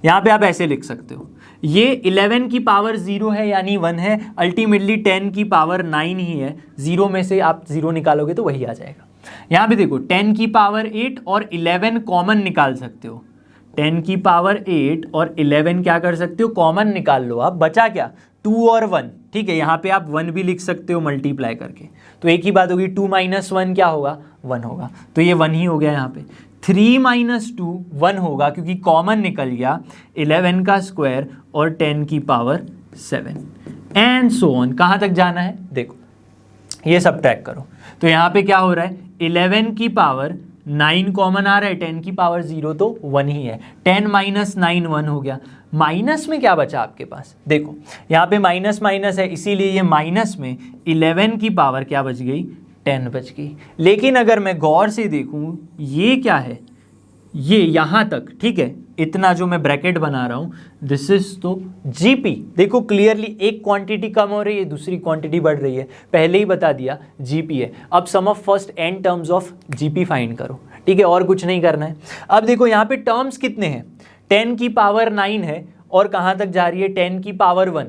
[SPEAKER 1] यहाँ पे आप ऐसे लिख सकते हो, ये 11 की पावर 0 है यानी 1 है, अल्टीमेटली 10 की पावर 9 ही है, 0 में से आप 0 निकालोगे तो वही आ जाएगा। यहाँ पे देखो 10 की पावर 8 और 11 कॉमन निकाल सकते हो, 10 की पावर 8 और 11 क्या कर सकते हो, कॉमन निकाल लो आप, बचा क्या, 2 और 1, ठीक है। यहाँ पे आप 1 भी लिख सकते हो मल्टीप्लाई करके, तो एक ही बात होगी, 2 माइनस 1 क्या होगा, 1 होगा, तो ये 1 ही हो गया। यहाँ पे 3 माइनस 2 1 होगा, क्योंकि कॉमन निकल गया 11 का स्क्वायर और 10 की पावर 7 एंड सो ऑन। कहाँ तक जाना है, देखो ये सब्ट्रैक्ट करो, तो यहाँ पे क्या हो रहा है, 11 की पावर 9 कॉमन आ रहा है, 10 की पावर 0 तो 1 ही है, 10 माइनस 9 1 हो गया। माइनस में क्या बचा आपके पास, देखो यहाँ पे माइनस माइनस है, इसीलिए ये माइनस में 11 की पावर क्या बच गई, 10 बच गई। लेकिन अगर मैं गौर से देखूं, ये क्या है, ये यहाँ तक, ठीक है, इतना जो मैं ब्रैकेट बना रहा हूँ, दिस इज तो जीपी। देखो क्लियरली एक क्वांटिटी कम हो रही है, दूसरी क्वांटिटी बढ़ रही है, पहले ही बता दिया जीपी है। अब sum of first N terms of GP find करो, ठीक है, और कुछ नहीं करना है। अब देखो यहाँ पे टर्म्स कितने हैं, 10 की पावर 9 है और कहाँ तक जा रही है, 10 की पावर 1,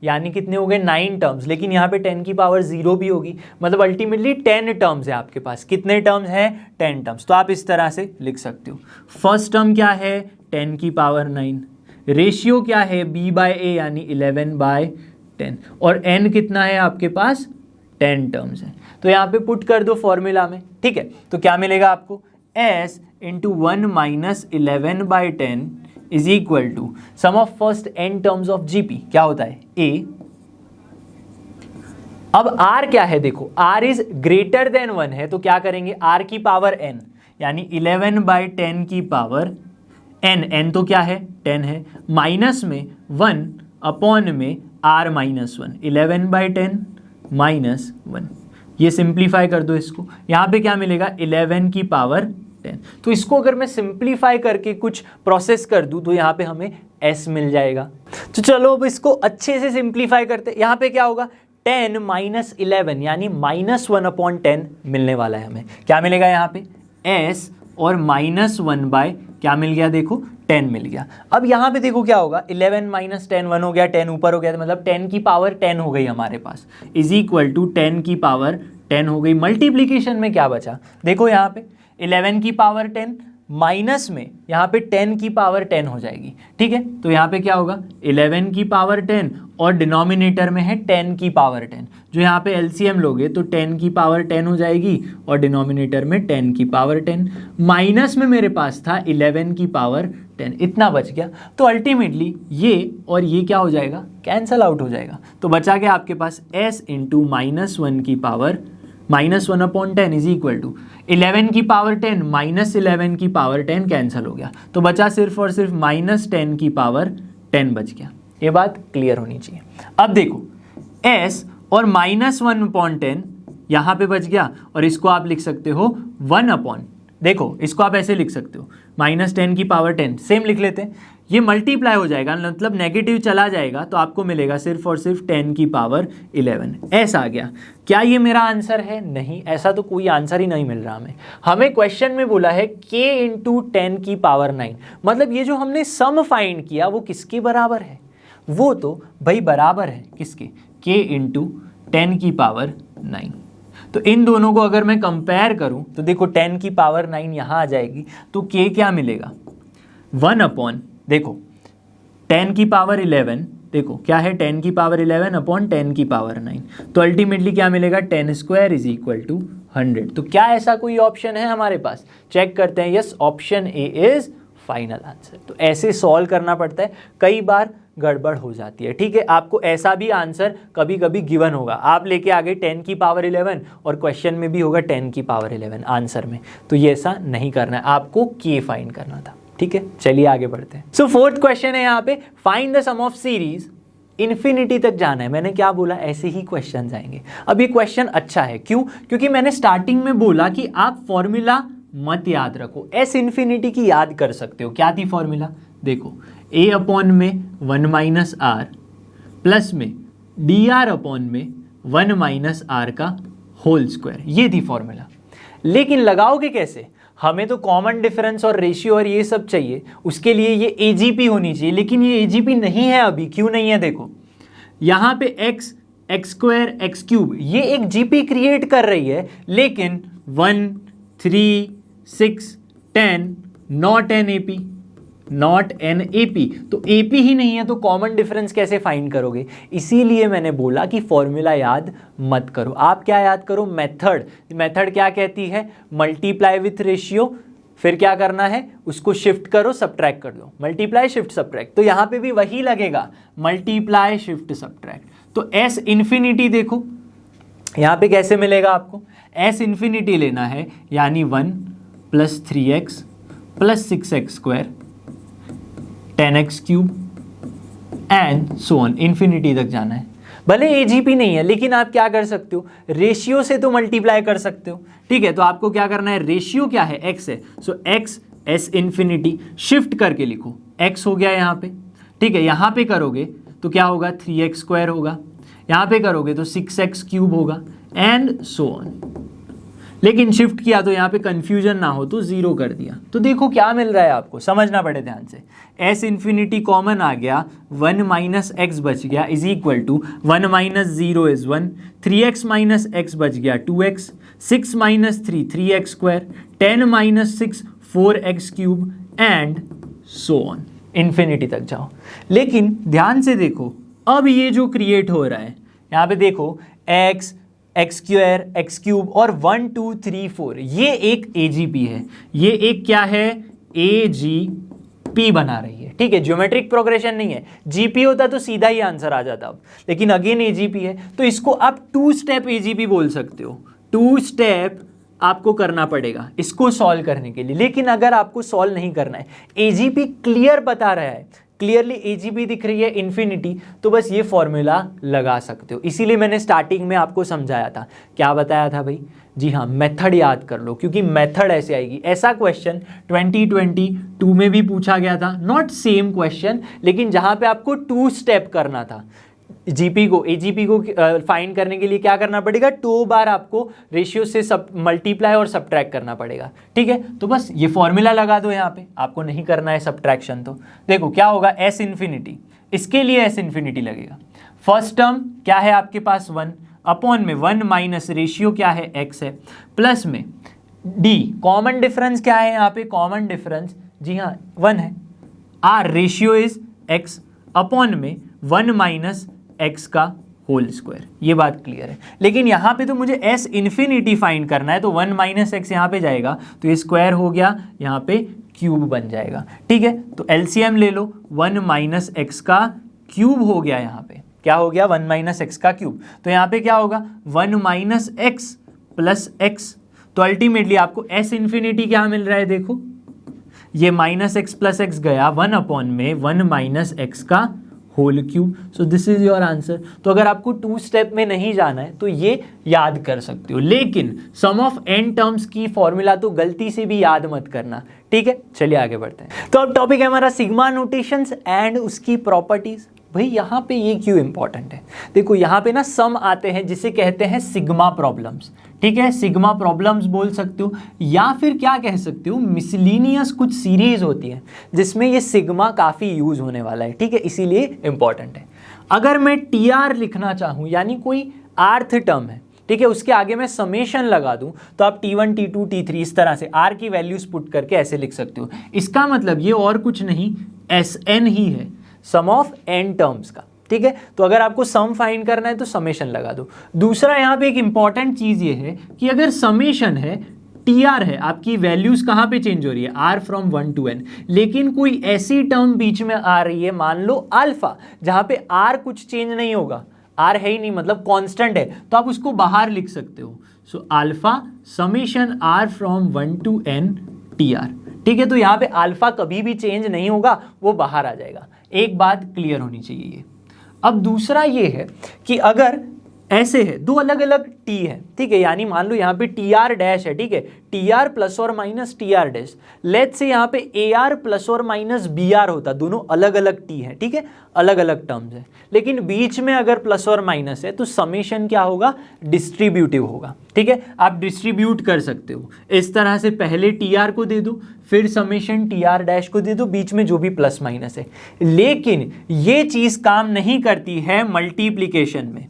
[SPEAKER 1] यानी कितने हो गए, 9 टर्म्स। लेकिन यहाँ पे 10 की पावर 0 भी होगी, मतलब अल्टीमेटली 10 टर्म्स है आपके पास। कितने टर्म्स हैं, 10 टर्म्स। तो आप इस तरह से लिख सकते हो, फर्स्ट टर्म क्या है, 10 की पावर 9, रेशियो क्या है, b/a यानी 11/10, और n कितना है आपके पास, 10 टर्म्स है। तो यहाँ पे पुट कर दो फॉर्मूला में, ठीक है। तो क्या मिलेगा आपको, s into 1 minus 11/10 is equal to sum of first n terms of GP, क्या होता है, a। अब r क्या है, देखो r इज ग्रेटर देन 1 है, तो क्या करेंगे, r की पावर n यानी 11/10 की पावर n तो क्या है, 10 है, माइनस में 1 अपॉन में r माइनस 1, 11/10 माइनस 1, ये सिंप्लीफाई कर दो इसको, यहाँ पे क्या मिलेगा, 11 की पावर 10। तो इसको अगर मैं सिंप्लीफाई करके कुछ प्रोसेस कर दूं तो यहाँ पे हमें s मिल जाएगा। तो चलो अब इसको अच्छे से सिंप्लीफाई करते, यहाँ पे क्या होगा, 10 माइनस 11 यानी माइनस 1/10 मिलने वाला है हमें। क्या मिलेगा यहाँ पे, s और माइनस 1 क्या मिल गया, देखो 10 मिल गया। अब यहाँ पे देखो क्या होगा, 11 माइनस 10 1 हो गया, 10 ऊपर हो गया, तो मतलब 10 की पावर 10 हो गई हमारे पास, इज इक्वल टू 10 की पावर 10 हो गई। मल्टीप्लीकेशन में क्या बचा, देखो यहाँ पे 11 की पावर 10 माइनस में यहाँ पे 10 की पावर 10 हो जाएगी, ठीक है। तो यहाँ पे क्या होगा, 11 की पावर 10 और डिनोमिनेटर में है 10 की पावर 10, जो यहाँ पे एलसीएम लोगे तो 10 की पावर 10 हो जाएगी और डिनोमिनेटर में 10 की पावर 10, माइनस में मेरे पास था 11 की पावर 10, इतना बच गया। तो अल्टीमेटली ये और ये क्या हो जाएगा, कैंसल आउट हो जाएगा। तो बचा गया आपके पास s इंटू माइनस 1 की power minus 1/10 is equal to 11 की पावर 10 माइनस 11 की पावर 10 कैंसिल हो गया, तो बचा सिर्फ और सिर्फ माइनस 10 की पावर 10 बच गया। ये बात क्लियर होनी चाहिए। अब देखो s और माइनस 1/10 यहाँ पे बच गया, और इसको आप लिख सकते हो 1/, देखो इसको आप ऐसे लिख सकते हो, माइनस 10 की पावर 10 सेम लिख लेते हैं, ये मल्टीप्लाई हो जाएगा, मतलब नेगेटिव चला जाएगा, तो आपको मिलेगा सिर्फ और सिर्फ 10 की पावर 11, ऐसा आ गया। क्या ये मेरा आंसर है, नहीं, ऐसा तो कोई आंसर ही नहीं मिल रहा हमें क्वेश्चन में बोला है k इंटू 10 की पावर 9, मतलब ये जो हमने सम फाइंड किया वो किसके बराबर है, वो तो भाई बराबर है किसके, k इंटू 10 की पावर 9। तो इन दोनों को अगर मैं कंपेयर करूं तो देखो 10 की पावर 9 यहाँ आ जाएगी, तो k क्या मिलेगा, 1/, देखो 10 की पावर 11, देखो क्या है, 10 की पावर 11/10 की पावर 9, तो अल्टीमेटली क्या मिलेगा, 10 स्क्वायर इज इक्वल टू 100। तो क्या ऐसा कोई ऑप्शन है हमारे पास, चेक करते हैं, yes option A is final answer. तो ऐसे सॉल्व करना पड़ता है, कई बार गड़बड़ हो जाती है। ठीक है, आपको ऐसा भी आंसर कभी कभी गिवन होगा, आप लेके आ गए 10 की पावर 11 और क्वेश्चन में भी होगा 10 की पावर 11 आंसर में, तो ये ऐसा नहीं करना है, आपको के फाइंड करना था। ठीक है, चलिए आगे बढ़ते हैं। सो फोर्थ क्वेश्चन है यहाँ पे, find the sum of series, infinity तक जाना है। मैंने क्या बोला, ऐसे ही क्वेश्चन आएंगे। अब ये क्वेश्चन अच्छा है, क्यों? क्योंकि मैंने स्टार्टिंग में बोला कि आप फॉर्मूला मत याद रखो, एस इन्फिनिटी की याद कर सकते हो। क्या थी फॉर्मूला, देखो a अपॉन में 1 माइनस आर प्लस में डी आर अपॉन में 1 माइनस आर का होल स्क्वायर, ये थी फॉर्मूला। लेकिन लगाओगे कैसे, हमें तो कॉमन डिफरेंस और रेशियो और ये सब चाहिए, उसके लिए ये एजीपी होनी चाहिए, लेकिन ये एजीपी नहीं है अभी। क्यों नहीं है, देखो यहाँ पे x, x square, x cube, ये एक जीपी क्रिएट कर रही है, लेकिन 1, 3, 6, 10 not an AP, not an AP, तो एपी ही नहीं है, तो कॉमन डिफरेंस कैसे फाइंड करोगे? इसीलिए मैंने बोला कि फॉर्मूला याद मत करो, आप क्या याद करो, मेथड। मेथड क्या कहती है, मल्टीप्लाई विथ रेशियो, फिर क्या करना है, उसको शिफ्ट करो, सब्ट्रैक्ट कर दो, मल्टीप्लाई शिफ्ट सब्ट्रैक्ट। तो यहां पे भी वही लगेगा, मल्टीप्लाई शिफ्ट सब्ट्रैक्ट। तो एस इन्फिनिटी देखो यहां पे कैसे मिलेगा आपको, एस इन्फिनिटी लेना है, यानी 1 + 3x + 6x square 10x cube and so on, infinity तक जाना है। भले एजीपी नहीं है, लेकिन आप क्या कर सकते हो, रेशियो से तो मल्टीप्लाई कर सकते हो। ठीक है, तो आपको क्या करना है, रेशियो क्या है, x है, सो x एस इन्फिनिटी शिफ्ट करके लिखो, x हो गया यहाँ पे। ठीक है, यहाँ पे करोगे तो क्या होगा, 3x स्क्वायर होगा, यहाँ पे करोगे तो 6x क्यूब होगा एंड सो ऑन। लेकिन शिफ्ट किया तो यहाँ पे कंफ्यूजन ना हो तो 0 कर दिया। तो देखो क्या मिल रहा है आपको, समझना पड़े ध्यान से। एस इन्फिनिटी कॉमन आ गया, 1 माइनस एक्स बच गया is equal to 1 minus 0 is 1, 3x minus x बच गया 2x, 6 minus 3 3x square, 10 minus 6 4x cube and so on, infinity तक जाओ। लेकिन ध्यान से देखो, अब ये जो क्रिएट हो रहा है यहाँ पे देखो, x, x square, x cube और 1 2 3 4, ये एक एजीपी है, ये एक क्या है, एजीपी बना रही है। ठीक है, ज्योमेट्रिक प्रोग्रेशन नहीं है, जीपी होता तो सीधा ही आंसर आ जाता अब, लेकिन अगेन एजीपी है, तो इसको आप 2 स्टेप एजीपी बोल सकते हो। 2 स्टेप आपको करना पड़ेगा इसको सॉल्व करने के लिए। लेकिन अगर आपको सॉल्व नहीं करना है, एजीपी क्लियर बता रहा है, क्लियरली एजीपी दिख रही है इन्फिनिटी, तो बस ये फॉर्मूला लगा सकते हो। इसीलिए मैंने स्टार्टिंग में आपको समझाया था, क्या बताया था भाई, जी हाँ, मेथड याद कर लो, क्योंकि मेथड ऐसे आएगी। ऐसा क्वेश्चन 2022 में भी पूछा गया था, नॉट सेम क्वेश्चन, लेकिन जहां पे आपको 2 स्टेप करना था। जीपी को, एजीपी को फाइंड करने के लिए क्या करना पड़ेगा, 2 बार आपको रेशियो से सब मल्टीप्लाई और सब्ट्रैक्ट करना पड़ेगा। ठीक है, तो बस ये फॉर्मूला लगा दो यहाँ पे, आपको नहीं करना है सब्ट्रैक्शन। तो देखो क्या होगा, एस इन्फिनिटी, इसके लिए एस इन्फिनिटी लगेगा। फर्स्ट टर्म क्या है आपके पास, 1 अपॉन में 1 माइनस रेशियो क्या है, x है, प्लस में d, कॉमन डिफरेंस क्या है यहाँ पे, कॉमन डिफरेंस जी हाँ 1 है, r ratio is x upon में 1 माइनस एक्स का होल स्क्वायर। ये बात क्लियर है। लेकिन यहाँ पे तो मुझे एस इन्फिनिटी फाइंड करना है, तो 1 माइनस एक्स यहाँ पे जाएगा तो ये स्क्वायर हो गया, यहाँ पे क्यूब बन जाएगा। ठीक है, तो एलसीएम ले लो, 1 माइनस एक्स का क्यूब हो गया, यहाँ पे क्या हो गया, 1 माइनस एक्स का क्यूब। तो यहाँ पे क्या होगा, 1 माइनस एक्स प्लस एक्स। तो अल्टीमेटली आपको एस इन्फिनिटी क्या मिल रहा है, देखो ये माइनस एक्स प्लस एक्स गया 1 अपॉन में 1 माइनस एक्स का whole cube. So this is your answer. तो अगर आपको 2 स्टेप में नहीं जाना है तो ये याद कर सकते हो, लेकिन सम ऑफ n टर्म्स की फॉर्मूला तो गलती से भी याद मत करना। ठीक है, चलिए आगे बढ़ते हैं। तो अब टॉपिक है हमारा सिग्मा नोटेशंस एंड उसकी प्रॉपर्टीज। भाई यहाँ पे ये क्यों इंपॉर्टेंट है, देखो यहाँ पे ना सम आते हैं जिसे कहते हैं सिग्मा प्रॉब्लम्स। ठीक है, सिग्मा प्रॉब्लम्स बोल सकते हो, या फिर क्या कह सकते हो, मिसलिनियस कुछ सीरीज होती है जिसमें ये सिग्मा काफ़ी यूज होने वाला है। ठीक है, इसीलिए इंपॉर्टेंट है। अगर मैं टी आर लिखना चाहूँ, यानी कोई आर्थ टर्म है, ठीक है, उसके आगे मैं समेशन लगा दूं, तो आप T1 T2 T3 इस तरह से R की वैल्यूज पुट करके ऐसे लिख सकते हो। इसका मतलब ये और कुछ नहीं, Sn ही है, सम ऑफ n टर्म्स का। ठीक है, तो अगर आपको सम फाइंड करना है तो समेशन लगा दो। दूसरा यहाँ पे एक इंपॉर्टेंट चीज ये है कि अगर समेशन है टी आर है, आपकी वैल्यूज कहाँ पे चेंज हो रही है, आर फ्रॉम 1 to n, लेकिन कोई ऐसी टर्म बीच में आ रही है, मान लो अल्फा, जहां पे आर कुछ चेंज नहीं होगा, आर है ही नहीं, मतलब कांस्टेंट है, तो आप उसको बाहर लिख सकते हो। So alpha summation r from 1 to n t r. ठीक है, तो यहाँ पे अल्फा कभी भी चेंज नहीं होगा, वो बाहर आ जाएगा। एक बात क्लियर होनी चाहिए ये। अब दूसरा ये है कि अगर ऐसे है, दो अलग अलग टी है, ठीक है, यानी मान लो यहाँ पे टी आर डैश है, ठीक है, टी आर प्लस और minus T R dash, let's say यहाँ पे ए आर प्लस और माइनस बी आर होता, दोनों अलग अलग टी है, ठीक है, अलग अलग टर्म्स है, लेकिन बीच में अगर प्लस और माइनस है तो समेशन क्या होगा, डिस्ट्रीब्यूटिव होगा। ठीक है, आप डिस्ट्रीब्यूट कर सकते हो इस तरह से, पहले टी आर को दे दो, फिर समेशन टी आर डैश को दे दो, बीच में जो भी प्लस माइनस है। लेकिन ये चीज काम नहीं करती है मल्टीप्लीकेशन में।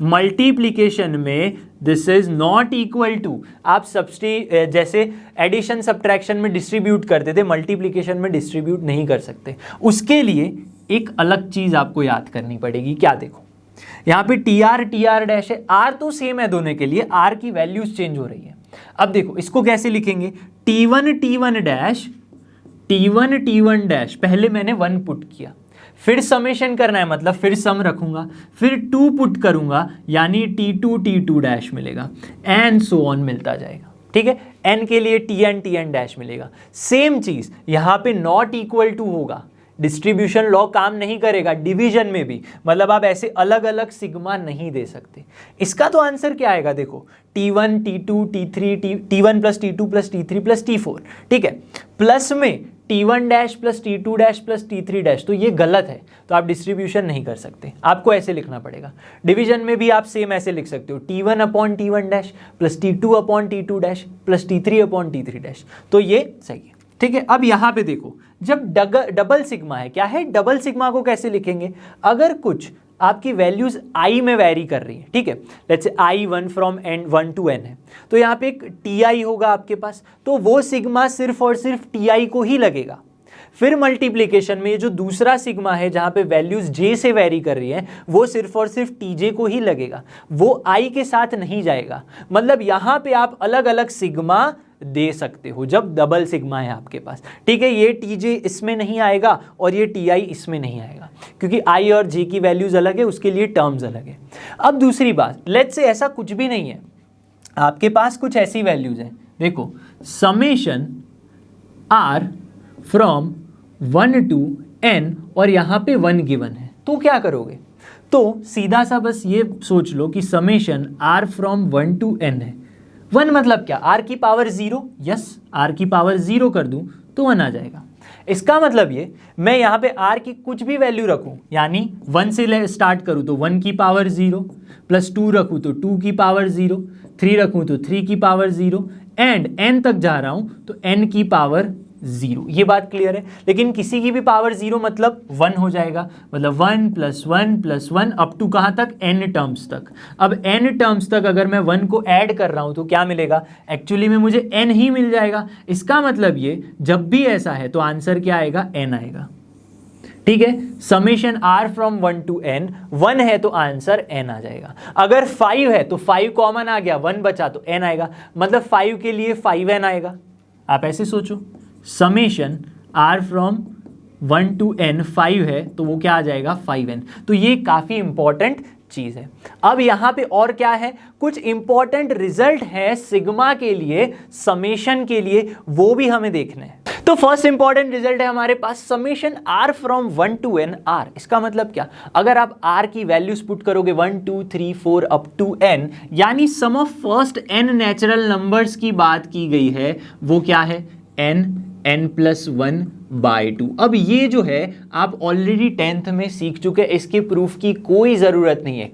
[SPEAKER 1] मल्टीप्लीकेशन में this is not equal to, आप जैसे एडिशन सब्ट्रैक्शन में डिस्ट्रीब्यूट करते थे, मल्टीप्लीकेशन में डिस्ट्रीब्यूट नहीं कर सकते। उसके लिए एक अलग चीज आपको याद करनी पड़ेगी। क्या, देखो यहाँ पे टी आर डैश है, आर तो सेम है दोनों के लिए, आर की वैल्यूज चेंज हो रही है। अब देखो इसको कैसे लिखेंगे, T one dash, T one dash, पहले मैंने 1 पुट किया, फिर समेशन करना है, मतलब फिर सम रखूंगा, फिर 2 पुट करूंगा, यानी टी टू डैश मिलेगा, एंड सो ऑन मिलता जाएगा। ठीक है, एन के लिए टी एन डैश मिलेगा। सेम चीज यहां पे नॉट इक्वल टू होगा, डिस्ट्रीब्यूशन लॉ काम नहीं करेगा डिवीजन में भी, मतलब आप ऐसे अलग अलग सिग्मा नहीं दे सकते। इसका तो आंसर क्या आएगा, देखो T1 T2 T3 T1 plus T2 plus T3 plus T4, ठीक है, प्लस में T1 dash plus T2 dash plus T3 dash, तो ये गलत है, तो आप डिस्ट्रीब्यूशन नहीं कर सकते, आपको ऐसे लिखना पड़ेगा। डिवीजन में भी आप सेम ऐसे लिख सकते हो, T1 upon T1 dash plus T2 upon T2 dash plus T3 upon T3 dash, तो ये सही है। ठीक है, अब यहां पे देखो, जब डबल सिग्मा है, क्या है, डबल सिग्मा को कैसे लिखेंगे, अगर कुछ आपकी वैल्यूज i में वेरी कर रही है, ठीक है, let's say i1 from n1 to n है, तो यहाँ पे एक ti होगा आपके पास, तो वो सिग्मा सिर्फ और सिर्फ ti को ही लगेगा। फिर मल्टीप्लीकेशन में ये जो दूसरा सिग्मा है जहां पे वैल्यूज j से वेरी कर रही है, वो सिर्फ और सिर्फ tj को ही लगेगा, वो i के साथ नहीं जाएगा। मतलब यहां पे आप अलग अलग सिग्मा दे सकते हो जब डबल सिग्मा है आपके पास। ठीक है, ये tj इसमें नहीं आएगा और ये ti इसमें नहीं आएगा, क्योंकि i और j की वैल्यूज अलग है, उसके लिए टर्म्स अलग है। अब दूसरी बात, लेट्स से ऐसा कुछ भी नहीं है, आपके पास कुछ ऐसी वैल्यूज हैं, देखो summation r from 1 to n और यहाँ पे 1 गिवन है, तो क्या करोगे, तो सीधा सा बस ये सोच लो कि summation r from 1 to n है। 1 मतलब क्या, r की पावर 0, यस, r की पावर 0 कर दूं तो 1 आ जाएगा। इसका मतलब ये, मैं यहाँ पे r की कुछ भी वैल्यू रखूं, यानी 1 से स्टार्ट करूं तो 1 की पावर 0, प्लस 2 रखूं तो 2 की पावर 0, 3 रखूं तो 3 की पावर 0, एंड n तक जा रहा हूं तो n की पावर 0। ये बात क्लियर है। लेकिन किसी की भी पावर 0 मतलब 1 हो जाएगा, मतलब 1 प्लस 1 प्लस 1 अप टू कहाँ तक, n टर्म्स तक। अब n टर्म्स तक अगर मैं 1 को ऐड कर रहा हूं तो क्या मिलेगा, एक्चुअली में मुझे n ही मिल जाएगा। इसका मतलब ये, जब भी ऐसा है तो आंसर क्या आएगा, n आएगा। ठीक है, summation r from 1 to n, 1 है तो आंसर n आ जाएगा। अगर 5 है तो 5 कॉमन आ गया, 1 बचा तो n आएगा, मतलब 5 के लिए 5n आएगा। आप ऐसे सोचो, summation r from 1 to n 5 है तो वो क्या आ जाएगा, 5n। तो ये काफी इंपॉर्टेंट चीज है। अब यहां पे और क्या है, कुछ इंपॉर्टेंट रिजल्ट है सिग्मा के लिए, समेशन के लिए, वो भी हमें देखना है। तो फर्स्ट इंपॉर्टेंट रिजल्ट है हमारे पास summation r from 1 to n r। इसका मतलब क्या, अगर आप r की वैल्यूज पुट करोगे 1 2 3 4 अप टू n, यानी sum of first n natural numbers की बात की गई है, वो क्या है, n+1 बाय 2। अब ये जो है आप ऑलरेडी 10th में सीख चुके हैं, इसके प्रूफ की कोई ज़रूरत नहीं है,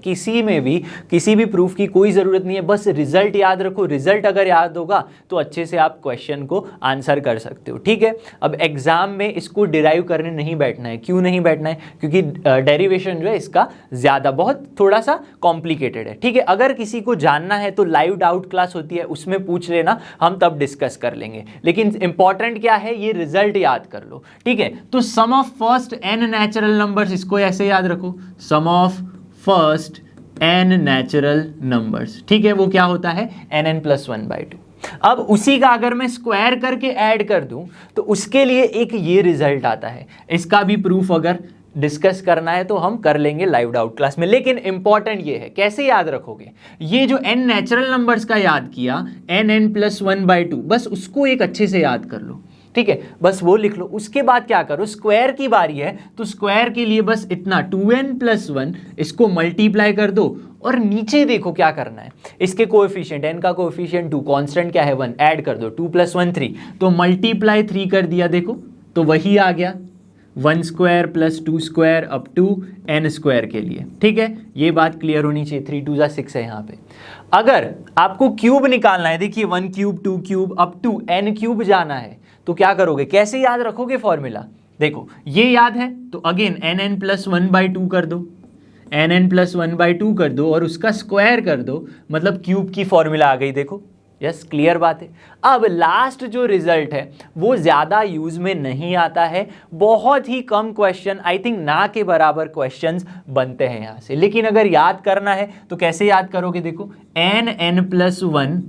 [SPEAKER 1] किसी भी प्रूफ की कोई ज़रूरत नहीं है, बस रिजल्ट याद रखो। रिजल्ट अगर याद होगा तो अच्छे से आप क्वेश्चन को आंसर कर सकते हो। ठीक है, अब एग्जाम में इसको डिराइव करने नहीं बैठना है। क्यों नहीं बैठना है, क्योंकि डेरिवेशन जो है इसका ज़्यादा बहुत थोड़ा सा कॉम्प्लिकेटेड है। ठीक है, अगर किसी को जानना है तो लाइव डाउट क्लास होती है, उसमें पूछ लेना, हम तब डिस्कस कर लेंगे। लेकिन इंपॉर्टेंट क्या है, ये रिजल्ट याद कर लो। ठीक है, तो sum of first n natural numbers, इसको ऐसे याद रखो, sum of first n natural numbers. ठीक है, वो क्या होता है, nn+1/2। अब उसी का अगर मैं स्क्वायर करके ऐड कर दूं तो उसके लिए एक ये रिजल्ट आता है। इसका भी प्रूफ अगर डिस्कस करना है तो हम कर लेंगे लाइव डाउट क्लास में, लेकिन इंपॉर्टेंट ये है कैसे याद रखोगे। ये जो n नेचुरल नंबर्स का याद किया n+1/2, बस उसको एक अच्छे से याद कर लो, ठीक है, बस वो लिख लो। उसके बाद क्या करो, स्क्वायर की बारी है तो स्क्वायर के लिए बस इतना 2n+1 इसको मल्टीप्लाई कर दो और नीचे देखो क्या करना है, इसके कोएफिशिएंट n का कोएफिशिएंट 2, कांस्टेंट क्या है 1, ऐड कर दो 2 + 1 3, तो मल्टीप्लाई 3 कर दिया, देखो तो वही आ गया 1² + 2² अप टू n² के लिए, ठीक है। ये बात क्लियर होनी चाहिए, 3 2 6 है यहाँ पे। अगर आपको क्यूब निकालना है, देखिए 1³ 2³ अप टू n³ जाना है तो क्या करोगे, कैसे याद रखोगे फॉर्मूला, देखो ये याद है तो अगेन nn+1/2 कर दो, nn+1/2 कर दो और उसका स्क्वायर कर दो, मतलब क्यूब की फॉर्मूला आ गई, देखो यस क्लियर बात है। अब लास्ट जो रिजल्ट है वो ज़्यादा यूज में नहीं आता है, बहुत ही कम क्वेश्चन, आई थिंक ना के बराबर क्वेश्चंस बनते हैं यहाँ से, लेकिन अगर याद करना है तो कैसे याद करोगे, देखो nn+1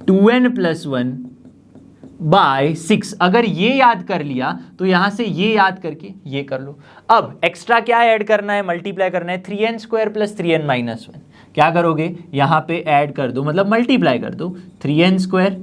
[SPEAKER 1] 2n+1 बाय 6, अगर ये याद कर लिया तो यहाँ से ये याद करके ये कर लो। अब एक्स्ट्रा क्या ऐड करना है, मल्टीप्लाई करना है 3n² + 3n-1, क्या करोगे यहाँ पे ऐड कर दो, मतलब मल्टीप्लाई कर दो 3n²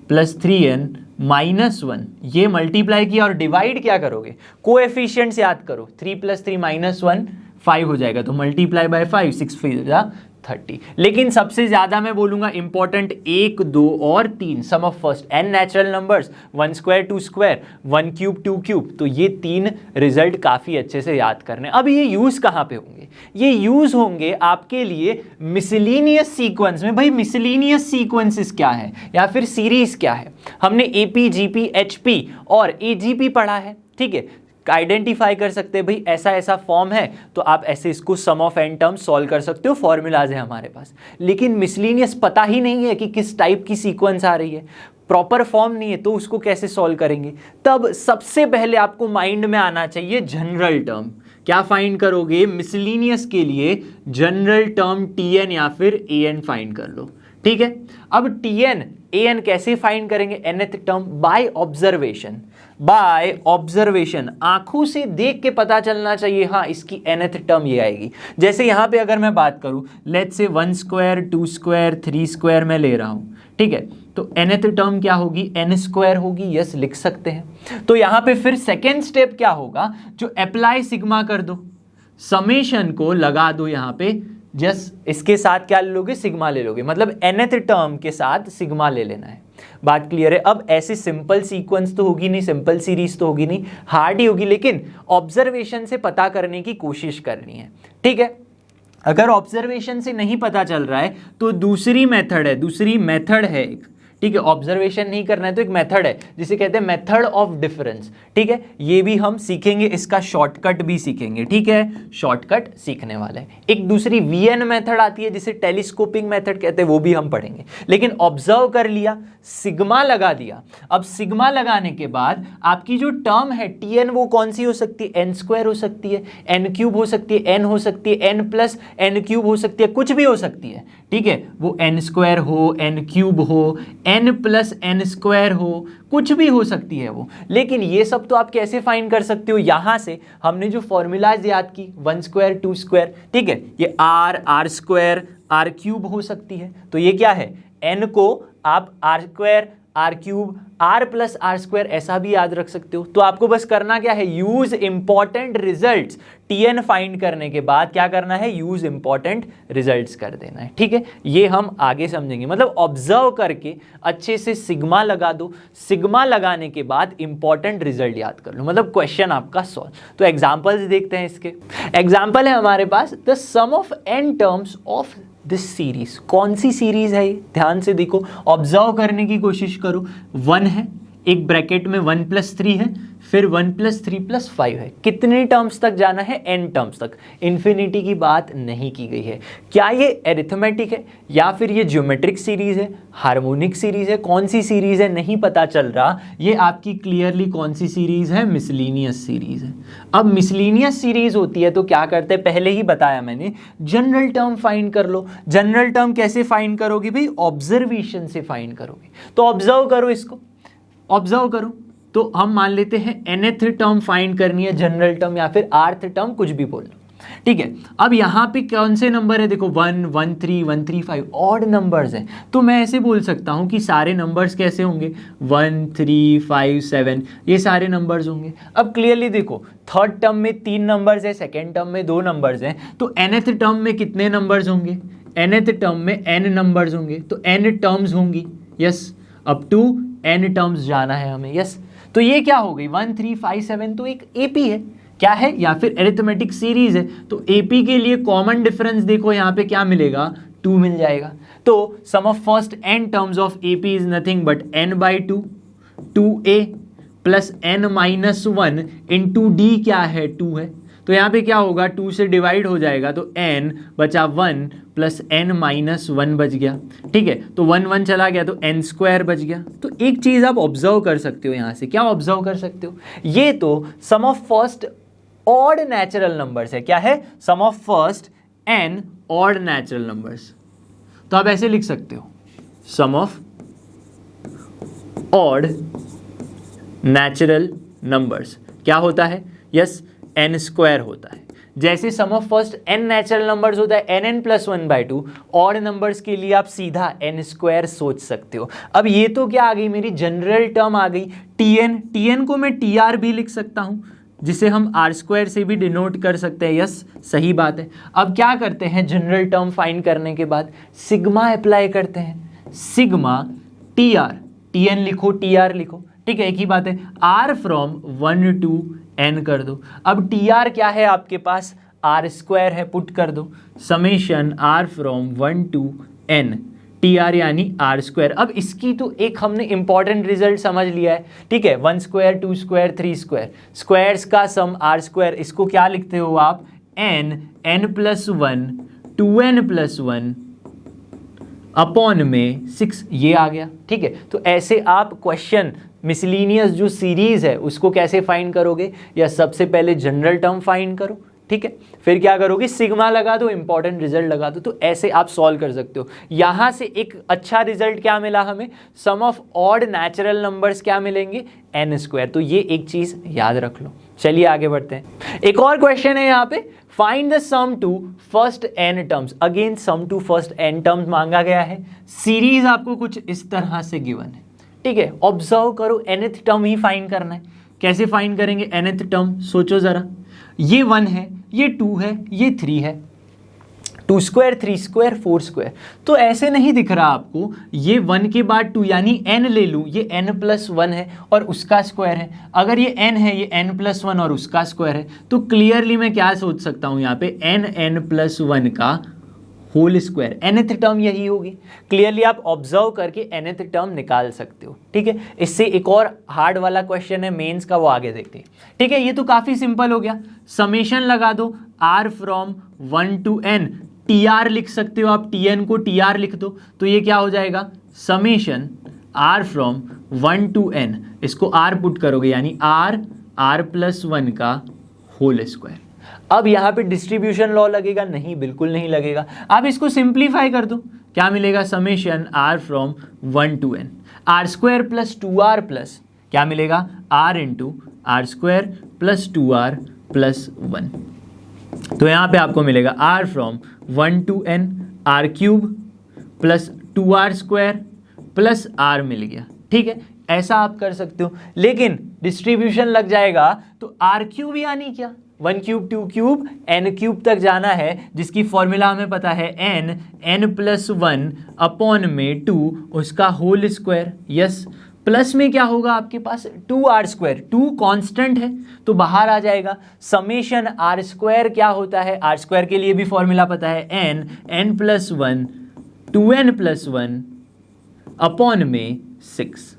[SPEAKER 1] + 3n-1, ये मल्टीप्लाई किया और डिवाइड क्या करोगे, कोएफिशिएंट्स याद करो, 3 + 3 - 1 5 हो जाएगा, तो मल्टीप्लाई बाय 5 6 × 30। लेकिन सबसे ज्यादा मैं बोलूंगा इंपॉर्टेंट 1 2 और 3 sum of first n natural numbers 1² 2² 1³ 2³, तो ये 3 रिजल्ट काफी अच्छे से याद करने। अब ये यूज कहां पे होंगे, ये यूज होंगे आपके लिए मिसलेनियस सीक्वेंस में। भाई मिसलेनियस सीक्वेंसेस क्या है या फिर सीरीज क्या है, हमने AP GP HP और AGP पढ़ा है, ठीक है, आइडेंटिफाई कर सकते हैं भाई ऐसा ऐसा फॉर्म है तो आप ऐसे इसको सम ऑफ n टर्म्स सॉल्व कर सकते हो, फॉर्मूलाज है हमारे पास। लेकिन मिसलेनियस पता ही नहीं है कि किस टाइप की सीक्वेंस आ रही है, प्रॉपर फॉर्म नहीं है, तो उसको कैसे सॉल्व करेंगे। तब सबसे पहले आपको माइंड में आना चाहिए जनरल टर्म। क्या फाइंड करोगे, मिसलेनियस के लिए जनरल टर्म Tn या फिर An फाइंड कर लो, ठीक है। अब Tn An कैसे फाइंड करेंगे, nth term by observation, by observation आंखों से देख के पता चलना चाहिए, हाँ इसकी nth टर्म ये आएगी। जैसे यहाँ पे अगर मैं बात करूँ, लेट्स से 1² 2² 3² मैं ले रहा हूँ, ठीक है, तो nth टर्म क्या होगी, n² होगी, यस लिख सकते हैं। तो यहाँ पे फिर सेकेंड स्टेप क्या होगा, जो अप्लाई सिग्मा कर दो, समेशन को लगा दो यहाँ पे, जस्ट इसके साथ क्या ले लोगे, सिग्मा ले लोगे, मतलब nth टर्म के साथ सिग्मा ले लेना है। बात क्लियर है। अब ऐसी सिंपल सीक्वेंस तो होगी नहीं, सिंपल सीरीज तो होगी नहीं, हार्ड ही होगी, लेकिन ऑब्जर्वेशन से पता करने की कोशिश करनी है, ठीक है। अगर ऑब्जर्वेशन से नहीं पता चल रहा है तो दूसरी मेथड है एक, ठीक है, ऑब्जर्वेशन नहीं करना है तो एक मेथड है जिसे कहते हैं मेथड ऑफ डिफरेंस, ठीक है, ये भी हम सीखेंगे, इसका शॉर्टकट भी सीखेंगे, ठीक है, शॉर्टकट सीखने वाले हैं। एक दूसरी VN मेथड आती है जिसे टेलीस्कोपिंग मेथड कहते हैं, वो भी हम पढ़ेंगे। लेकिन ऑब्जर्व कर लिया, सिग्मा लगा दिया, अब सिग्मा लगाने के बाद आपकी जो टर्म है Tn वो कौन सी हो सकती है, n² हो सकती है, n³ हो सकती है, n हो सकती है, n + n³ हो सकती है, कुछ भी हो सकती है, ठीक है, वो n² हो, n³ हो, n + n² हो, कुछ भी हो सकती है वो। लेकिन ये सब तो आप कैसे फाइंड कर सकते हो, यहां से हमने जो फॉर्मूलाज याद की 1² 2², ठीक है, ये r² r³ हो सकती है, तो ये क्या है, n को आप r² r³ r + r² ऐसा भी याद रख सकते हो। तो आपको बस करना क्या है, use important results, Tn find करने के बाद क्या करना है, यूज इंपॉर्टेंट रिजल्ट्स कर देना है, ठीक है। ये हम आगे समझेंगे, मतलब ऑब्जर्व करके अच्छे से सिग्मा लगा दो, सिग्मा लगाने के बाद इंपॉर्टेंट रिजल्ट याद कर लो, मतलब क्वेश्चन आपका सॉल्व। तो एग्जांपल्स देखते हैं इसके। एग्जांपल है हमारे पास, the sum of n terms of this series. कौन सी सीरीज है ये, ध्यान से देखो, ऑब्जर्व करने की कोशिश करो। 1 है, एक ब्रैकेट में 1+3 है, फिर 1+3+5 है। कितने टर्म्स तक जाना है? n टर्म्स तक। इन्फिनिटी की बात नहीं की गई है। क्या ये एरिथमेटिक है या फिर ये ज्योमेट्रिक सीरीज है, हार्मोनिक सीरीज है, कौन सी सीरीज है नहीं पता चल रहा। ये आपकी क्लियरली कौन सी सीरीज है? मिसलिनियस सीरीज है। अब मिसलिनियस सीरीज होती है तो क्या करते हैं, पहले ही बताया मैंने, जनरल टर्म फाइंड कर लो। जनरल टर्म कैसे फाइंड करोगे भाई? ऑब्जर्वेशन से फाइंड करोगे। तो ऑब्जर्व करो, इसको ऑब्जर्व करो। तो हम मान लेते हैं nth टर्म फाइंड करनी है, जनरल टर्म या फिर rth टर्म, कुछ भी बोल लो, ठीक है। अब यहाँ पे कौन से नंबर है? देखो 1, 1, 3, 1, 3, 5 ऑड नंबर्स हैं। तो मैं ऐसे बोल सकता हूँ कि सारे नंबर्स कैसे होंगे? 1, 3, 5, 7 ये सारे नंबर्स होंगे। अब क्लियरली देखो, थर्ड टर्म में 3 नंबर्स है, सेकेंड टर्म में 2 नंबर्स हैं, तो nth टर्म में कितने नंबर्स होंगे? nth टर्म में n नंबर्स होंगे, तो n टर्म्स होंगी, yes. Up to n terms जाना है हमें, यस। तो ये क्या हो गई? 1, 3, 5, 7 तो एक एपी है, क्या है? या फिर एरिथमेटिक सीरीज है। तो एपी के लिए कॉमन डिफरेंस देखो यहाँ पे क्या मिलेगा? 2 मिल जाएगा। तो sum of first n terms of AP is nothing but n/2, 2a plus n-1 into D क्या है? 2 है। तो यहाँ पे क्या होगा? 2 से डिवाइड हो जाएगा तो n बचा 1 प्लस n-1 बच गया, ठीक है। तो 1 1 चला गया तो n² बच गया। तो एक चीज़ आप ऑब्जर्व कर सकते हो यहाँ से, क्या ऑब्जर्व कर सकते हो? ये तो sum of first odd natural numbers है। क्या है? Sum of first n odd natural numbers. तो आप ऐसे लिख सकते हो, sum of odd natural numbers क्या होता है? यस, n² होता है। जैसे sum of first n natural numbers होता है nn+1/2, ऑड नंबर्स के लिए आप सीधा n² सोच सकते हो। अब ये तो क्या आ गई? मेरी जनरल टर्म आ गई tn को मैं tr भी लिख सकता हूं, जिसे हम r² से भी डिनोट कर सकते हैं, यस सही बात है। अब क्या करते हैं? जनरल टर्म फाइंड करने के बाद सिग्मा अप्लाई करते हैं, सिग्मा tr, tn लिखो tr लिखो, ठीक है, एक ही बात है। r फ्रॉम 1 to n कर दो। अब tr क्या है आपके पास? r² है, पुट कर दो, summation r from 1 to n, tr यानी r²। अब इसकी तो एक हमने इंपॉर्टेंट रिजल्ट समझ लिया है, ठीक है। 1², 2², 3², स्क्वायर्स का सम r²। इसको क्या लिखते हो आप? n+1 2n+1 अपॉन में 6, ये आ गया, ठीक है। तो ऐसे आप क्वेश्चन मिसलिनियस जो सीरीज है उसको कैसे फाइंड करोगे? या सबसे पहले जनरल टर्म फाइंड करो, ठीक है, फिर क्या करोगे? सिग्मा लगा दो, इंपॉर्टेंट रिजल्ट लगा दो। तो ऐसे आप सॉल्व कर सकते हो। यहां से एक अच्छा रिजल्ट क्या मिला हमें? सम ऑफ ऑड नेचुरल नंबर्स क्या मिलेंगे? n²। तो ये एक चीज याद रख लो। चलिए आगे बढ़ते हैं। एक और क्वेश्चन है यहाँ पे, find the sum to first n terms. Again sum to first n terms मांगा गया है। सीरीज आपको कुछ इस तरह से गिवन है, ठीक है। ऑब्जर्व करो, nth टर्म ही फाइंड करना है। कैसे फाइंड करेंगे nth टर्म? सोचो जरा, ये 1 है, ये 2 है, ये 3 है, 2², 3², 4²। तो ऐसे नहीं दिख रहा आपको? ये 1 के बाद 2 यानी n ले लूँ, ये n+1 है और उसका स्क्वायर है। अगर ये n है, ये n+1 और उसका स्क्वायर है, तो क्लियरली मैं क्या सोच सकता हूँ यहाँ पे? n+1 का होल स्क्वायर। nth टर्म यही होगी। क्लियरली आप ऑब्जर्व करके nth टर्म निकाल सकते हो, ठीक है। इससे एक और हार्ड वाला क्वेश्चन है मेंस का, वो आगे देखते हैं, ठीक है। ये तो काफी सिंपल हो गया। समेशन लगा दो r from 1 to n, tr लिख सकते हो आप, tn को tr लिख दो, तो ये क्या हो जाएगा? Summation r from 1 to n, इसको r पुट करोगे यानी r+1 का होल स्क्वायर। अब यहाँ पे डिस्ट्रीब्यूशन लॉ लगेगा? नहीं, बिल्कुल नहीं लगेगा। आप इसको सिंप्लीफाई कर दो, क्या मिलेगा? Summation r from 1 to n, r² plus 2r plus क्या मिलेगा? r into r² plus 2r plus 1। तो यहाँ पे आपको मिलेगा r from 1 to n, r³ plus 2r² plus r मिल गया, ठीक है। ऐसा आप कर सकते हो, लेकिन डिस्ट्रीब्यूशन लग जाएगा तो r³ यानी क्या? 1³ 2³ n³ तक जाना है, जिसकी फॉर्मूला हमें पता है n+1 अपॉन में 2 उसका होल स्क्वायर, यस। प्लस में क्या होगा आपके पास? 2r², 2 कांस्टेंट है तो बाहर आ जाएगा। समेशन r² क्या होता है? r² के लिए भी फॉर्मूला पता है, n+1 2n+1 अपॉन में 6,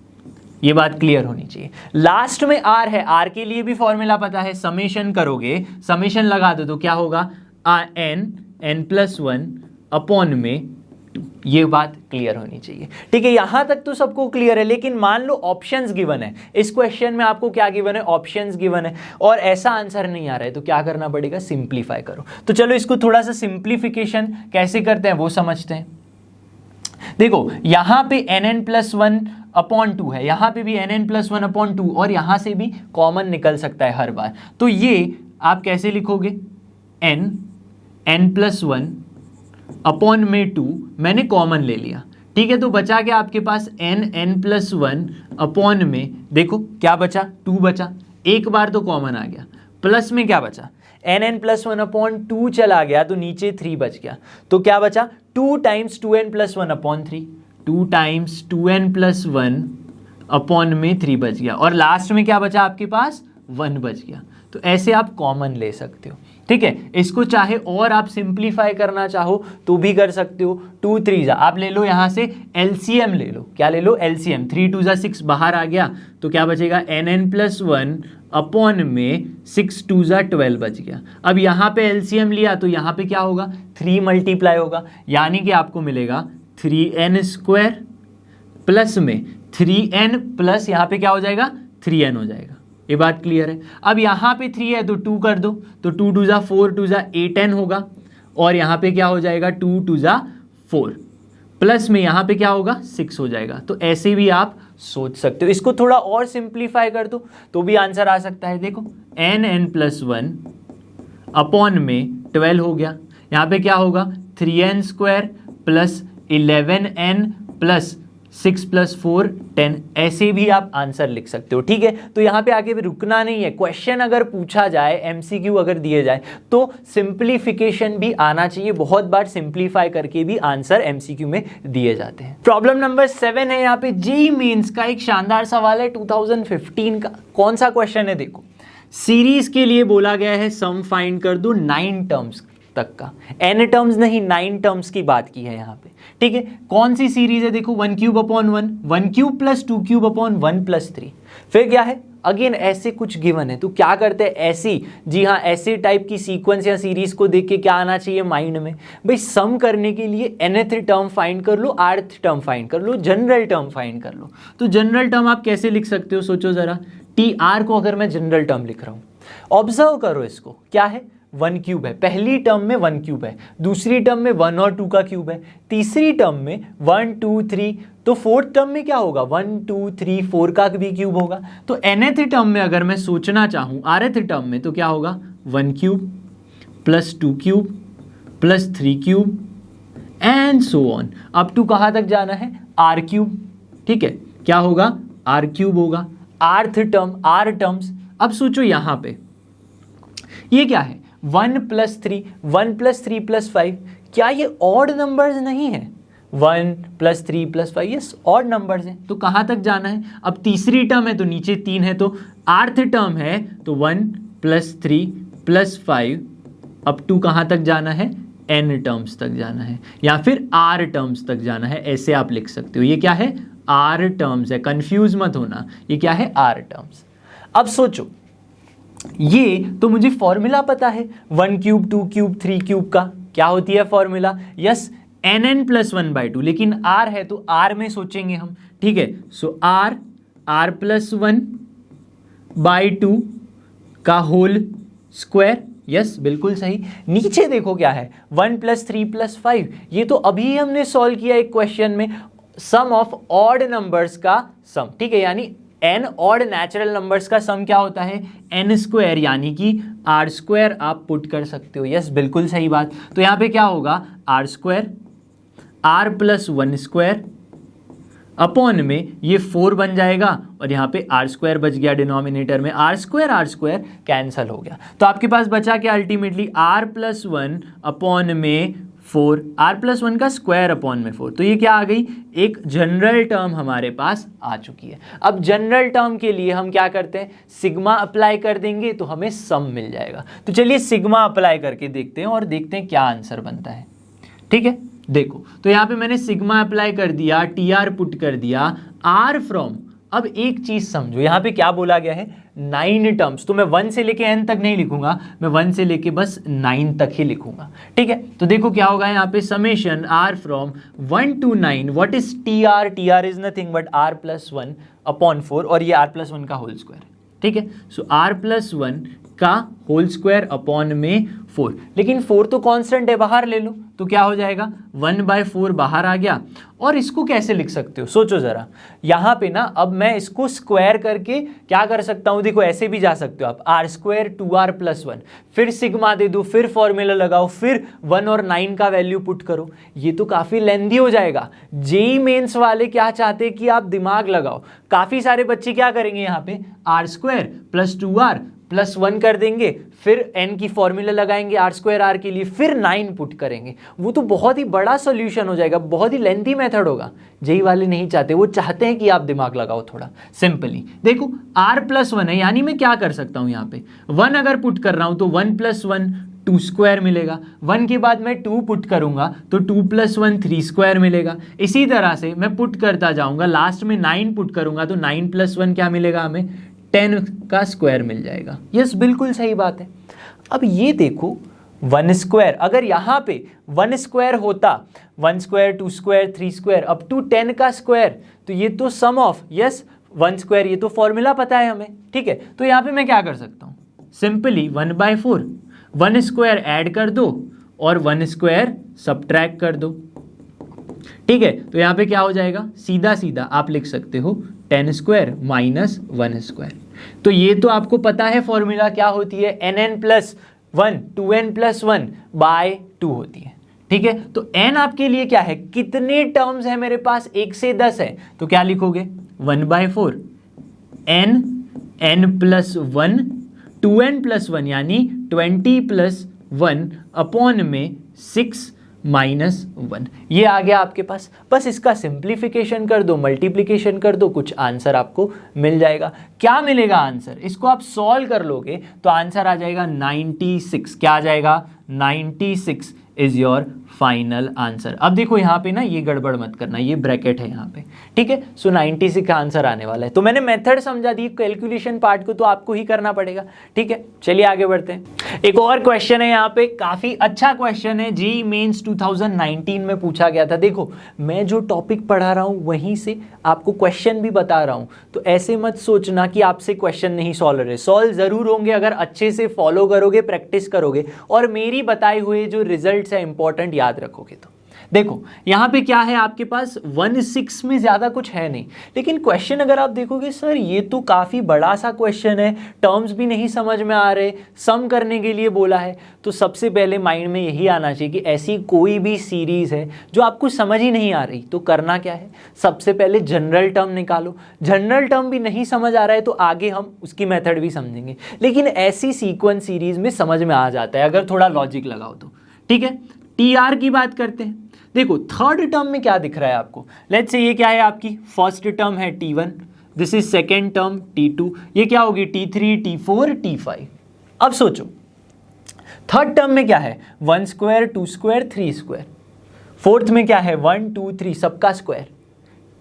[SPEAKER 1] ये बात क्लियर होनी चाहिए। लास्ट में आर है, आर के लिए भी फॉर्मूला पता है, समेशन करोगे, समेशन लगा दो तो क्या होगा, n+1 अपॉन में 2। ये बात क्लियर होनी चाहिए, ठीक है। यहां तक तो सबको क्लियर है, लेकिन मान लो ऑप्शंस गिवन है, इस क्वेश्चन में आपको क्या गिवन है, ऑप्शंस गिवन है, और ऐसा आंसर नहीं आ रहा है, तो क्या करना पड़ेगा, सिंप्लीफाई करो। तो चलो इसको थोड़ा सा सिंप्लीफिकेशन कैसे करते हैं वो समझते हैं। देखो यहां पे nn+1 अपॉन 2 है, यहां पे भी nn+1 अपॉन 2, और यहां से भी कॉमन निकल सकता है हर बार। तो ये आप कैसे लिखोगे, n+1 अपॉन में 2 मैंने कॉमन ले लिया, ठीक है। तो बचा क्या आपके पास, n+1 अपॉन में, देखो क्या बचा, 2 बचा, एक बार तो कॉमन आ गया, प्लस में क्या बचा, nn+1 अपॉन 2 चला गया तो नीचे 3 बच गया, तो क्या बचा, 2 times 2n+1 upon 3, 2 times 2n+1 upon में 3 बच गया, और लास्ट में क्या बचा आपके पास, 1 बच गया। तो ऐसे आप कॉमन ले सकते हो, ठीक है। इसको चाहे और आप सिंप्लीफाई करना चाहो तो भी कर सकते हो। 2 3 आप ले लो यहाँ से एलसीएम ले लो, क्या ले लो, एलसीएम। 3 2 6 बाहर आ गया तो क्या बचेगा, nn+1 अपॉन में 6 2 12 बच गया। अब यहाँ पे एलसीएम लिया तो यहाँ पे क्या होगा, 3 मल्टीप्लाई होगा, यानी कि आपको मिलेगा 3n² प्लस में 3n प्लस यहाँ पे क्या हो जाएगा, 3n हो जाएगा। ये बात क्लियर है। अब यहाँ पे 3 है तो 2 कर दो, तो 2 2 4 2 8n होगा, और यहाँ पे क्या हो जाएगा, 2 2 4 प्लस में यहाँ पे क्या होगा, 6 हो जाएगा। तो ऐसे भी आप सोच सकते हो। इसको थोड़ा और सिंप्लीफाई कर दो तो भी आंसर आ सकता है। देखो nn+1 अपॉन में 12 हो गया, यहाँ पे क्या होगा, 3n² प्लस 11n प्लस 6 + 4 10, ऐसे भी आप आंसर लिख सकते हो, ठीक है। तो यहाँ पे आके भी रुकना नहीं है, क्वेश्चन अगर पूछा जाए, एमसीक्यू अगर दिए जाए तो सिंप्लीफिकेशन भी आना चाहिए। बहुत बार सिंप्लीफाई करके भी आंसर एमसीक्यू में दिए जाते हैं। प्रॉब्लम नंबर 7 है यहाँ पे, जेईई मेंस का एक शानदार सवाल है 2015 का। कौन सा क्वेश्चन है, देखो सीरीज के लिए बोला गया है सम फाइंड कर दो 9 टर्म्स तक का, n टर्म्स नहीं 9 टर्म्स की बात की है यहाँ पे, ठीक है। कौन सी सीरीज है, देखो 1³ अपॉन 1, 1³ प्लस 2³ अपॉन 1 प्लस 3, फिर क्या है, अगेन ऐसे कुछ गिवन है तो क्या करते हैं, ऐसी, जी हाँ ऐसे टाइप की सीक्वेंस या सीरीज को देख के क्या आना चाहिए माइंड में, भाई सम करने के लिए nth टर्म फाइंड कर लो, rth टर्म फाइंड कर लो, जनरल टर्म फाइंड कर लो। तो जनरल टर्म आप कैसे लिख सकते हो, सोचो जरा, tr को अगर मैं जनरल टर्म लिख रहा हूँ, ऑब्जर्व करो इसको, क्या है, 1³ है, पहली टर्म में 1³ है, दूसरी टर्म में 1 और 2 का क्यूब है, तीसरी टर्म में 1 2 3, तो फोर्थ टर्म में क्या होगा, 1 2 3 4 का भी क्यूब होगा। तो nth टर्म में अगर मैं सोचना चाहूँ rth टर्म में तो क्या होगा, 1³ plus 2³ plus 3³ and so on up to कहाँ तक जाना है, r³, ठीक है, क्या होगा, r³ होगा। rth टर्म, r टर्म्स, अब सोचो यहाँ पे ये क्या है, 1 + 3, 1 + 3 + 5, क्या ये ऑड नंबर्स नहीं है, 1 + 3 + 5, यस ऑड नंबर्स हैं। तो कहाँ तक जाना है, अब तीसरी टर्म है तो नीचे 3 है, तो rth टर्म है तो 1 + 3 + 5 अप टू कहाँ तक जाना है, n टर्म्स तक जाना है, या फिर r टर्म्स तक जाना है, ऐसे आप लिख सकते हो। ये क्या है, r टर्म्स है, कंफ्यूज मत होना, ये क्या है, r टर्म्स। अब सोचो, ये तो मुझे फॉर्मूला पता है 1³ 2³ 3³ का, क्या होती है फॉर्मूला, यस nn+1/2, लेकिन r है तो r में सोचेंगे हम, ठीक है। सो r+1/2 का होल स्क्वायर, यस बिल्कुल सही। नीचे देखो क्या है, 1 + 3 + 5, ये तो अभी हमने सॉल्व किया एक क्वेश्चन में, सम ऑफ ऑड नंबर्स का सम, ठीक है, यानी n ऑड नेचुरल नंबर्स का सम क्या होता है, n², यानी कि r² आप पुट कर सकते हो, यस बिल्कुल सही बात। तो यहाँ पे क्या होगा, r² r+1² अपॉन में ये 4 बन जाएगा, और यहाँ पे r² बच गया डिनोमिनेटर में, r² कैंसल हो गया। तो आपके पास बचा क्या अल्टीमेटली, r+1 अपॉन में 4, r+1 का स्क्वायर अपॉन में 4, तो ये क्या आ गई, एक जनरल टर्म हमारे पास आ चुकी है। अब जनरल टर्म के लिए हम क्या करते हैं, सिग्मा अप्लाई कर देंगे तो हमें सम मिल जाएगा। तो चलिए सिग्मा अप्लाई करके देखते हैं और देखते हैं क्या आंसर बनता है, ठीक है। देखो तो यहाँ पे मैंने सिग्मा अप्लाई कर दिया, tr पुट कर दिया, r फ्रॉम अब एक चीज समझो, यहां पे क्या बोला गया है, 9 टर्म्स, तो मैं 1 से लेके n तक नहीं लिखूंगा, मैं 1 से लेके बस 9 तक ही लिखूंगा, ठीक है। तो देखो क्या होगा यहाँ पे, summation r from 1 to 9, what is tr is nothing but r+1/4, और ये r+1 का होल स्क्वायर, ठीक है। सो r+1 का होल स्क्वायर अपॉन में 4, लेकिन 4 तो कांस्टेंट है, बाहर ले लो, तो क्या हो जाएगा 1/4 बाहर आ गया। और इसको कैसे लिख सकते हो, सोचो जरा, यहाँ पे ना अब मैं इसको स्क्वायर करके क्या कर सकता हूँ, देखो ऐसे भी जा सकते हो आप, r² 2r+1, फिर सिग्मा दे दो, फिर फॉर्मूला लगाओ, फिर 1 और 9 का वैल्यू पुट करो, ये तो काफ़ी लेंदी हो जाएगा। जेई मेंस वाले क्या चाहते हैं कि आप दिमाग लगाओ, काफ़ी सारे बच्चे क्या करेंगे यहाँ पे, r² + 2r+1 कर देंगे, फिर n की फॉर्मूला लगाएंगे r² r के लिए, फिर 9 पुट करेंगे, वो तो बहुत ही बड़ा सॉल्यूशन हो जाएगा, बहुत ही लेंथी मेथड होगा। जेई वाले नहीं चाहते, वो चाहते हैं कि आप दिमाग लगाओ थोड़ा सिंपली। देखो r+1 है, यानी मैं क्या कर सकता हूं, यहाँ पे 1 अगर पुट कर रहा हूं तो 1 + 1 2² मिलेगा, 1 के बाद मैं 2 पुट करूंगा तो 2 + 1 3² मिलेगा। इसी तरह से मैं पुट करता जाऊंगा, लास्ट में 9 पुट करूंगा तो 9 + 1 क्या मिलेगा हमें, 10 का स्क्वायर मिल जाएगा। यस, बिल्कुल सही बात है। अब ये देखो 1², अगर यहाँ पे 1² होता, 1² 2² 3² अप टू 10 का स्क्वायर, तो ये तो सम ऑफ, यस 1², ये तो फॉर्मूला पता है हमें, ठीक है। तो यहाँ पे मैं क्या कर सकता हूँ, सिंपली 1/4, 1² ऐड कर दो और 1² सब्ट्रैक्ट कर दो, ठीक है। तो यहाँ पे क्या हो जाएगा, सीधा सीधा आप लिख सकते हो 10² - 1²। तो ये तो आपको पता है फॉर्मूला क्या होती है, nn+1 2n+1/2 होती है, ठीक है। तो n आपके लिए क्या है, कितने टर्म्स है मेरे पास, 1 से 10 है, तो क्या लिखोगे 1/4 n+1 2n+1 यानी 20+1 अपॉन में 6 - 1, ये आ गया आपके पास। बस इसका सिंप्लीफिकेशन कर दो, मल्टीप्लिकेशन कर दो, कुछ आंसर आपको मिल जाएगा। क्या मिलेगा आंसर, इसको आप सॉल्व कर लोगे तो आंसर आ जाएगा 96। क्या आ जाएगा, 96 इज योर फाइनल आंसर। अब देखो यहाँ पे ना ये गड़बड़ मत करना, ये ब्रैकेट है यहाँ पे, ठीक है। सो 96 का आंसर आने वाला है। तो मैंने मेथड समझा दी, कैलकुलेशन पार्ट को तो आपको ही करना पड़ेगा, ठीक है। चलिए आगे बढ़ते हैं। एक और क्वेश्चन है यहाँ पे, काफी अच्छा क्वेश्चन है, जेईई मेंस 2019 में पूछा गया था। देखो मैं जो टॉपिक पढ़ा रहा हूँ वहीं से आपको क्वेश्चन भी बता रहा हूँ, तो ऐसे मत सोचना कि आपसे क्वेश्चन नहीं सॉल्व हो रहे, सॉल्व जरूर होंगे अगर अच्छे से फॉलो करोगे, प्रैक्टिस करोगे और मेरी बताए हुए जो रिजल्ट्स है इंपॉर्टेंट याद रखोगे। तो देखो यहाँ पे क्या है आपके पास, 1/6 में ज़्यादा कुछ है नहीं, लेकिन क्वेश्चन अगर आप देखोगे, सर ये तो काफ़ी बड़ा सा क्वेश्चन है, टर्म्स भी नहीं समझ में आ रहे, सम करने के लिए बोला है। तो सबसे पहले माइंड में यही आना चाहिए कि ऐसी कोई भी सीरीज़ है जो आपको समझ ही नहीं आ रही, तो करना क्या है, सबसे पहले जनरल टर्म निकालो। जनरल टर्म भी नहीं समझ आ रहा है तो आगे हम उसकी मेथड भी समझेंगे, लेकिन ऐसी सीक्वेंस सीरीज़ में समझ में आ जाता है अगर थोड़ा लॉजिक लगाओ तो, ठीक है। TR की बात करते हैं। देखो थर्ड टर्म में क्या दिख रहा है आपको, लेट्स से ये क्या है आपकी फर्स्ट टर्म है T1, this is second term T2, ये क्या होगी T3 T4 T5। अब सोचो थर्ड टर्म में क्या है, 1² 2² 3², फोर्थ में क्या है 1 2 3 सबका स्क्वायर,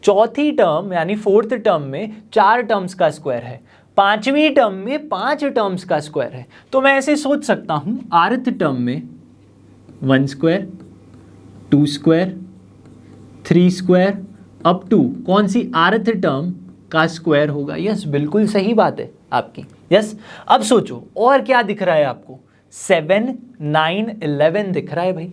[SPEAKER 1] चौथी टर्म यानी फोर्थ टर्म में 4 टर्म्स का स्क्वायर है, पांचवी टर्म में 5 टर्म्स का स्क्वायर है। तो मैं ऐसे सोच सकता हूं आर्थ टर्म में 1² 2² 3² अप टू कौन सी आर्थ टर्म का स्क्वायर होगा। यस बिल्कुल सही बात है आपकी। यस अब सोचो और क्या दिख रहा है आपको, 7 9 11 दिख रहा है भाई।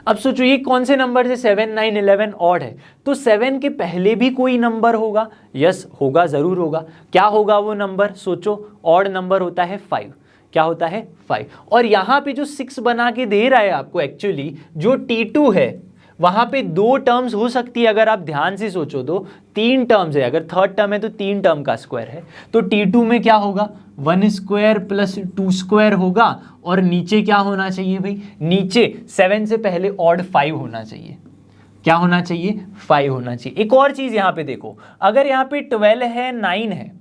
[SPEAKER 1] अब सोचो ये कौन से नंबर से 7 9 11 ऑड है, तो 7 के पहले भी कोई नंबर होगा। यस होगा, जरूर होगा। क्या होगा वो नंबर, सोचो ऑड नंबर होता है 5। क्या होता है 5। और यहाँ पे जो 6 बना के दे रहा है आपको, एक्चुअली जो T2 है वहाँ पे 2 टर्म्स हो सकती है। अगर आप ध्यान से सोचो तो 3 टर्म्स है, अगर थर्ड टर्म है तो 3 टर्म का स्क्वायर है। तो T2 में क्या होगा 1² प्लस 2² होगा, और नीचे क्या होना चाहिए भाई, नीचे 7 से पहले ऑड 5 होना चाहिए। क्या होना चाहिए 5 होना चाहिए। एक और चीज़ यहाँ पे देखो, अगर यहाँ पे 12 है 9 है,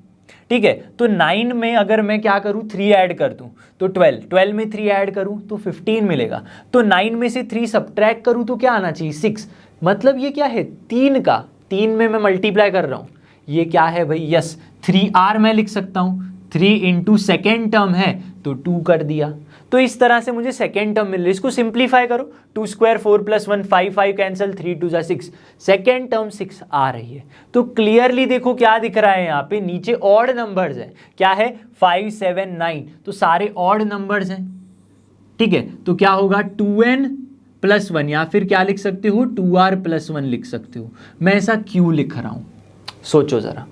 [SPEAKER 1] ठीक है, तो 9 में अगर मैं क्या करूं 3 ऐड कर दूं तो 12 में 3 ऐड करूं तो 15 मिलेगा। तो 9 में से 3 सब्ट्रैक्ट करूं तो क्या आना चाहिए 6। मतलब ये क्या है 3 का 3 में मैं मल्टीप्लाई कर रहा हूं, ये क्या है भाई, यस 3r मैं लिख सकता हूँ, 3 इंटू सेकेंड टर्म है तो 2 कर दिया। तो इस तरह से मुझे सेकेंड टर्म मिल रही है। इसको सिंप्लीफाई करो, 2 स्क्वायर 4 प्लस 1 5 कैंसिल, 3 2 जा 6, सेकेंड टर्म 6 आ रही है। तो क्लियरली देखो क्या दिख रहा है यहाँ पे, नीचे ऑड नंबर्स हैं, क्या है 5 7 9, तो सारे ऑड नंबर्स हैं, ठीक है। तो क्या होगा 2n प्लस 1, या फिर क्या लिख सकते हो 2r प्लस 1 लिख सकते हो। मैं ऐसा क्यों लिख रहा हूं, सोचो जरा।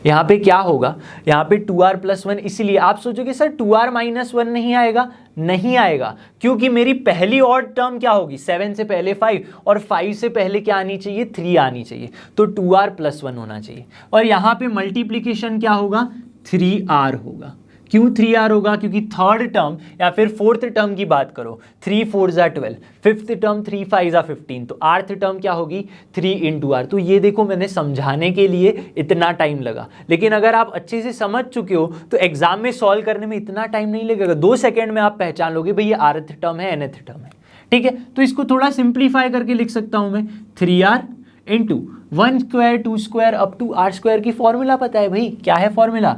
[SPEAKER 1] यहाँ पे क्या होगा, यहाँ पे 2r प्लस 1, इसीलिए आप सोचोगे सर 2r माइनस 1 नहीं आएगा, नहीं आएगा, क्योंकि मेरी पहली ऑड टर्म क्या होगी, 7 से पहले 5 और 5 से पहले क्या आनी चाहिए, 3 आनी चाहिए, तो 2r प्लस 1 होना चाहिए। और यहाँ पे मल्टीप्लीकेशन क्या होगा, 3r होगा। क्यों 3r होगा, क्योंकि थर्ड टर्म या फिर फोर्थ टर्म की बात करो, 3 4 जा 12, फिफ्थ टर्म 3 5 जा 15, तो आर्थ टर्म क्या होगी 3 इंटू आर। तो ये देखो मैंने समझाने के लिए इतना टाइम लगा, लेकिन अगर आप अच्छे से समझ चुके हो तो एग्जाम में सॉल्व करने में इतना टाइम नहीं लगेगा, 2 सेकेंड में आप पहचान लोगे भाई ये आर्थ टर्म है nth टर्म है, ठीक है। तो इसको थोड़ा सिंप्लीफाई करके लिख सकता हूं मैं, 3r into 1 square 2 square up to r square की फॉर्मूला पता है भाई, क्या है formula,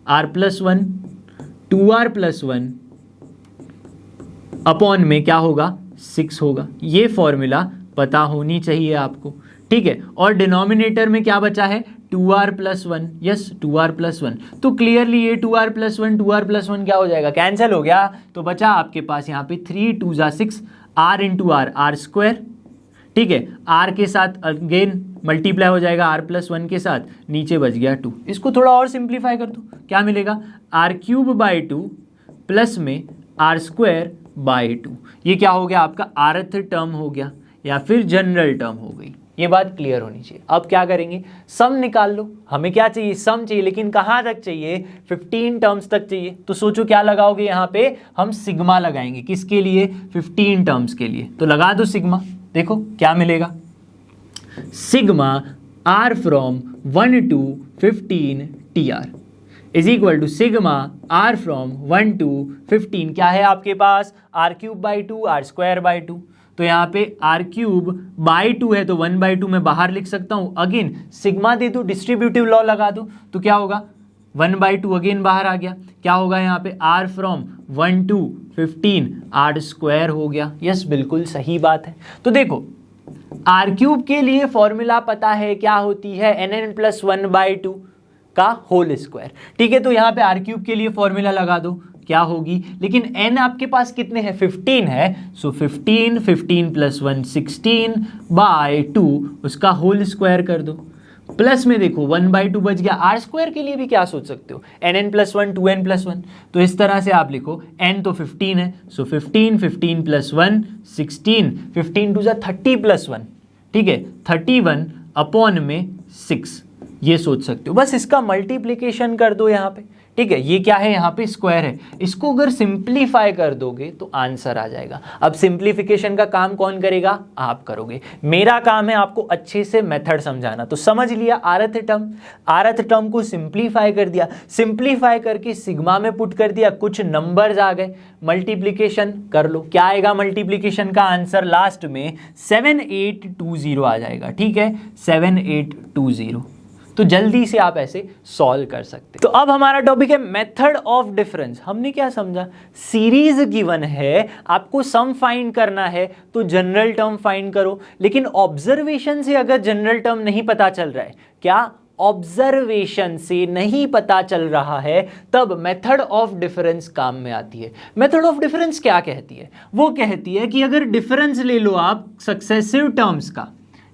[SPEAKER 1] r plus 1 2r plus 1 upon में क्या होगा 6 होगा। ये फॉर्मूला पता होनी चाहिए आपको, ठीक है। और डिनोमिनेटर में क्या बचा है 2r plus 1, yes 2r plus 1, तो क्लियरली ये 2r प्लस 1 2r प्लस 1 क्या हो जाएगा, कैंसिल हो गया। तो बचा आपके पास यहाँ पे 3 2 जा 6 r इंटू आर स्क्वायर, ठीक है। r के साथ अगेन मल्टीप्लाई हो जाएगा r प्लस 1 के साथ, नीचे बच गया 2। इसको थोड़ा और सिंप्लीफाई कर दो, क्या मिलेगा r क्यूब बाई 2 प्लस में r स्क्वायर बाई 2। ये क्या हो गया आपका आर्थ टर्म हो गया या फिर जनरल टर्म हो गई। ये बात क्लियर होनी चाहिए। अब क्या करेंगे, सम निकाल लो। हमें क्या चाहिए, सम चाहिए, लेकिन कहाँ तक चाहिए 15 टर्म्स तक चाहिए। तो सोचो क्या लगाओगे, यहाँ पे हम सिग्मा लगाएंगे, किसके लिए 15 टर्म्स के लिए। तो लगा दो सिग्मा, देखो क्या मिलेगा, sigma r from 1 to 15 tr is equal to sigma r from 1 to 15, क्या है आपके पास r cube by 2 r square by 2। तो यहाँ पे r क्यूब बाई 2 है तो 1 बाई 2 मैं बाहर लिख सकता हूँ। अगेन सिग्मा दे दो, डिस्ट्रीब्यूटिव लॉ लगा दो, तो क्या होगा 1 बाई 2 अगेन बाहर आ गया, क्या होगा यहाँ पे r from 1 to 15 r square हो गया। यस बिल्कुल सही बात है। तो देखो r क्यूब के लिए फॉर्मूला पता है, क्या होती है nn प्लस 1 बाई 2 का होल स्क्वायर, ठीक है। तो यहाँ पे r क्यूब के लिए फॉर्मूला लगा दो, क्या होगी, लेकिन n आपके पास कितने हैं 15 है, सो 15 प्लस 1 16 बाई 2 उसका होल स्क्वायर कर दो। प्लस में देखो 1 बाई 2 बच गया। आर स्क्वायर के लिए भी क्या सोच सकते हो, nn प्लस 1 2n प्लस 1, तो इस तरह से आप लिखो n तो 15 है, सो 15 प्लस 1 16, 15 2 30 प्लस 1, ठीक है 31 अपॉन में 6, ये सोच सकते हो। बस इसका मल्टीप्लिकेशन कर दो यहाँ पे, ठीक है। ये क्या है, यहाँ पे स्क्वायर है, इसको अगर सिंप्लीफाई कर दोगे तो आंसर आ जाएगा। अब सिंप्लीफिकेशन का काम कौन करेगा, आप करोगे। मेरा काम है आपको अच्छे से मेथड समझाना। तो समझ लिया, आरथ टर्म को सिंप्लीफाई कर दिया, सिंप्लीफाई करके सिग्मा में पुट कर दिया, कुछ नंबर्स आ गए, मल्टीप्लिकेशन कर लो। क्या आएगा मल्टीप्लिकेशन का आंसर, लास्ट में 7820 आ जाएगा, ठीक है 7820। तो जल्दी से आप ऐसे सॉल्व कर सकते हैं। तो अब हमारा टॉपिक है मेथड ऑफ डिफरेंस। हमने क्या समझा, सीरीज गिवन है, आपको सम फाइंड करना है तो जनरल टर्म फाइंड करो। लेकिन ऑब्जर्वेशन से अगर जनरल टर्म नहीं पता चल रहा है, क्या ऑब्जर्वेशन से नहीं पता चल रहा है, तब मेथड ऑफ डिफरेंस काम में आती है। मेथड ऑफ डिफरेंस क्या कहती है, वो कहती है कि अगर डिफरेंस ले लो आप सक्सेसिव टर्म्स का,